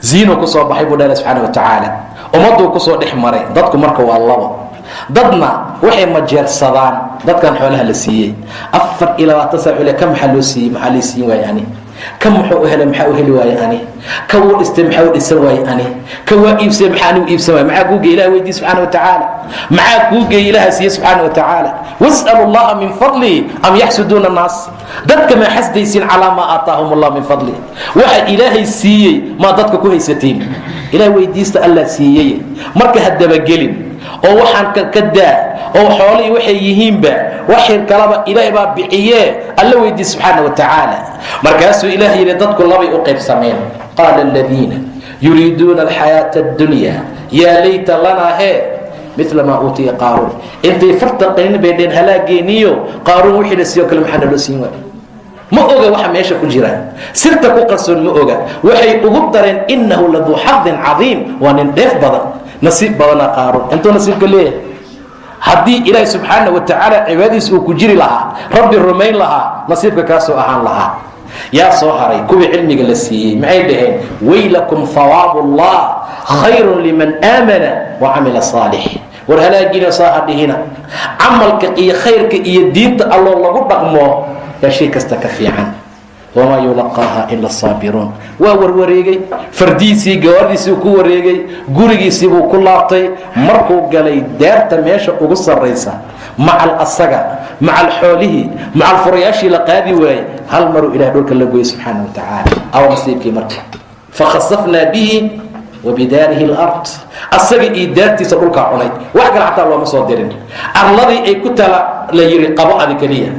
ziino ku soo baxay buu dhahay subxaana wa tacaala. ummadduu ku soo dhex maray. dadku marka waa labo. dadna waxay majeersadaan dadkan xoolaha la siiyey 24 saac ka maxaa loo siiyey, maxaa lii siin waayey ani, ka muxuu u helay maxaa u heli waayey ani, ka wuu dhistay maxaa u dhisan waayey ani, ka waa iibsay maxaa anigu iibsan waayey. maxaa kuu geey ilaha weydiiye subxaana wa tacaala, maxaa kuu geey ilaha siiye subxaana wa tacaala. was'alu allaha min fadlihi am yaxsuduuna annaas. dadka maa xasdaysiin calaa maa aataahum allah min fadlihi. waxa ilaahay siiyey maa dadka ku haysatiin. ilaah weydiista allah siiyey, marka ha dabagelin oo waxaan ka daa oo xoolihii waxay yihiinba waxir kalaba ilaahay baa bixiyee alla weydiiye subxaana wa tacaala. markaasuu ilaah yidhi dadku labay u qaybsameen. qaala aladiina yuriiduuna alxayaata addunya yaa layta lanaa hee mila maa uutiya qaaruun. intay farta qaynin bay dheen halaageeniyo qaaruun wixii la siiyo kale maxaa naloo siin waay. ma oga waxa meesha ku jira, sirta ku qarsoon ma oga. waxay ugu dareen innahu laduu xadin cadiim, waa nin dheef badan, nasiib badana qaaruun. intuu nasiibka leeyahay haddii ilaahi subxaana wa tacaala cibaadadiis uu ku jiri lahaa, rabbi rumayn lahaa, nasiibka kaasoo ahaan lahaa. yaa soo haray kuwii cilmiga la siiyey. maxay dhaheen waylakum hawaabu llah khayrun liman aamana wa camila saalix. war halaagiina saaha dhihina, camalka iyo khayrka iyo diinta alloo lagu dhaqmo yaa shay kasta ka fiican. wamaa yulaqaaha ila asaabiruun. waa warwareegay, fardiisii gawaardiisii ku wareegay, gurigiisii buu ku laabtay. markuu galay daarta meesha ugu sarraysa, macal asaga, macal xoolihii, macal furayaashii la qaadi waayey, hal maruu ilaah dhulka la gooyey subxaana wa tacaala. aw nasiibkii marka fakhasafnaa bihi wabidaarihi alard. asaga iyo daartiisa dhulkaa cunay, wax kale xataa looma soo dirin. arladii ay ku tala la yidhi qabo adi keliya.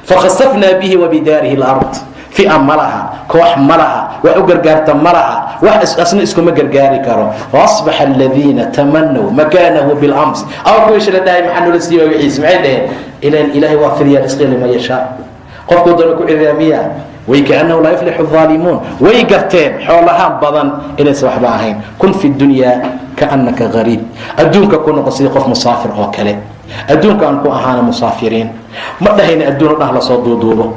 fakhasafnaa bihi wabidaarihi alard. fi'a ma laha, koox ma laha, wax u gargaarta ma laha, wax asna iskuma gargaari karo. waasbaxa aladiina tamanaw makaanahu bilams. aw kuwiisha la dhahay maxaa noola siiba wixiis maxay dhaheen ilan ilaahay waa firiyaa risqi liman yashaa. qofkuu doona ku ciriyaa miya way kaannahu laa yuflixu aalimuun. way garteen xoolahaan badan inaysan waxba ahayn. kun fi dunyaa kaannaka gariib. adduunka ku noqo sidii qof musaafir oo kale. adduunka aan ku ahaana musaafiriin. ma dhahayna adduun o dhah lasoo duuduubo,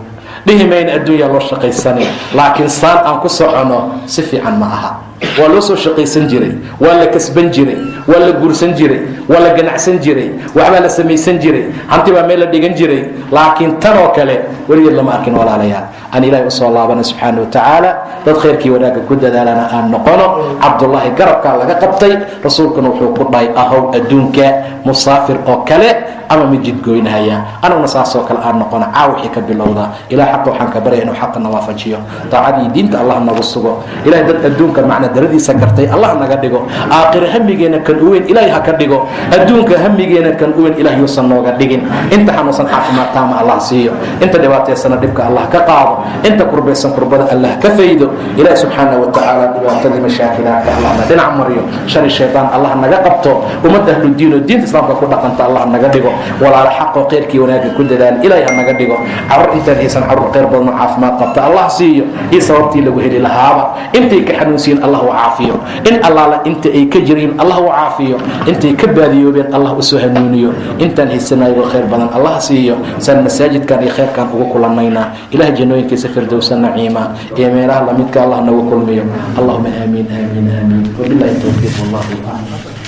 dhihi mayna adduunyaa loo shaqaysanay, laakiin saan aan ku socono si fiican ma aha. waa loo soo shaqaysan jiray, waa la kasban jiray, waa la guursan jiray, waa la ganacsan jiray, waxbaa la samaysan jiray, hanti baa meel la dhigan jiray. laakiin tan oo kale weligeed lama arkin walaalayaal. aan ilaahay usoo laabana subxaana wa tacaala, dad khayrkii wanaagga ku dadaalana aan noqono. cabdullaahi garabkaa laga qabtay, rasuulkuna wuxuu ku dhahay ahow adduunka musaafir oo kale ama mijid goynahaya. anaguna saasoo kale aan noqono. caawixii ka bilowda ilaah xaqa waxaan ka baryaya inuu xaqana waafajiyo, daacadii diinta allah nagu sugo. ilahay dad adduunka macna daradiisa gartay allah naga dhigo. aakhira hamigeena kan u weyn ilaahay ha ka dhigo. adduunka hamigeena kan u weyn ilaah yuusan nooga dhigin. inta xanuunsan caafimaad taama allah siiyo, inta dhibaateysana dhibka allah ka qaado, inta kurbaysan kurbada allah ka faydo. ilaahi subxaana wa tacaala dhibaatadii mashaakilaadka allahna dhinac mariyo. shari shaydaan allah naga qabto. ummadda ahludiin oo diinta islaamka ku dhaqanta allah naga dhigo. walaalo xaqoo khayrkii wanaagga ku dadaal ilaahay ha naga dhigo. carruur intaan haysan carruur khayr badanoo caafimaad qabta allah siiyo, iyo sababtii lagu heli lahaaba. intay ka xanuunsiin allah u caafiyo, in allaala inta ay ka jiriin allah u caafiyo, intay ka baadiyoobeen allah u soo hanuuniyo. intaan haysanayagoo khayr badan allah siiyo. saan masaajidkan iyo khayrkan ugu kulanaynaa. ilaah jannooyinkiisa firdowsa naciima iyo meelaha lamidka allah nagu kulmiyo. allahuma aamiin aamiin aamiin. wabillahi tawfiiq wallahu aclam.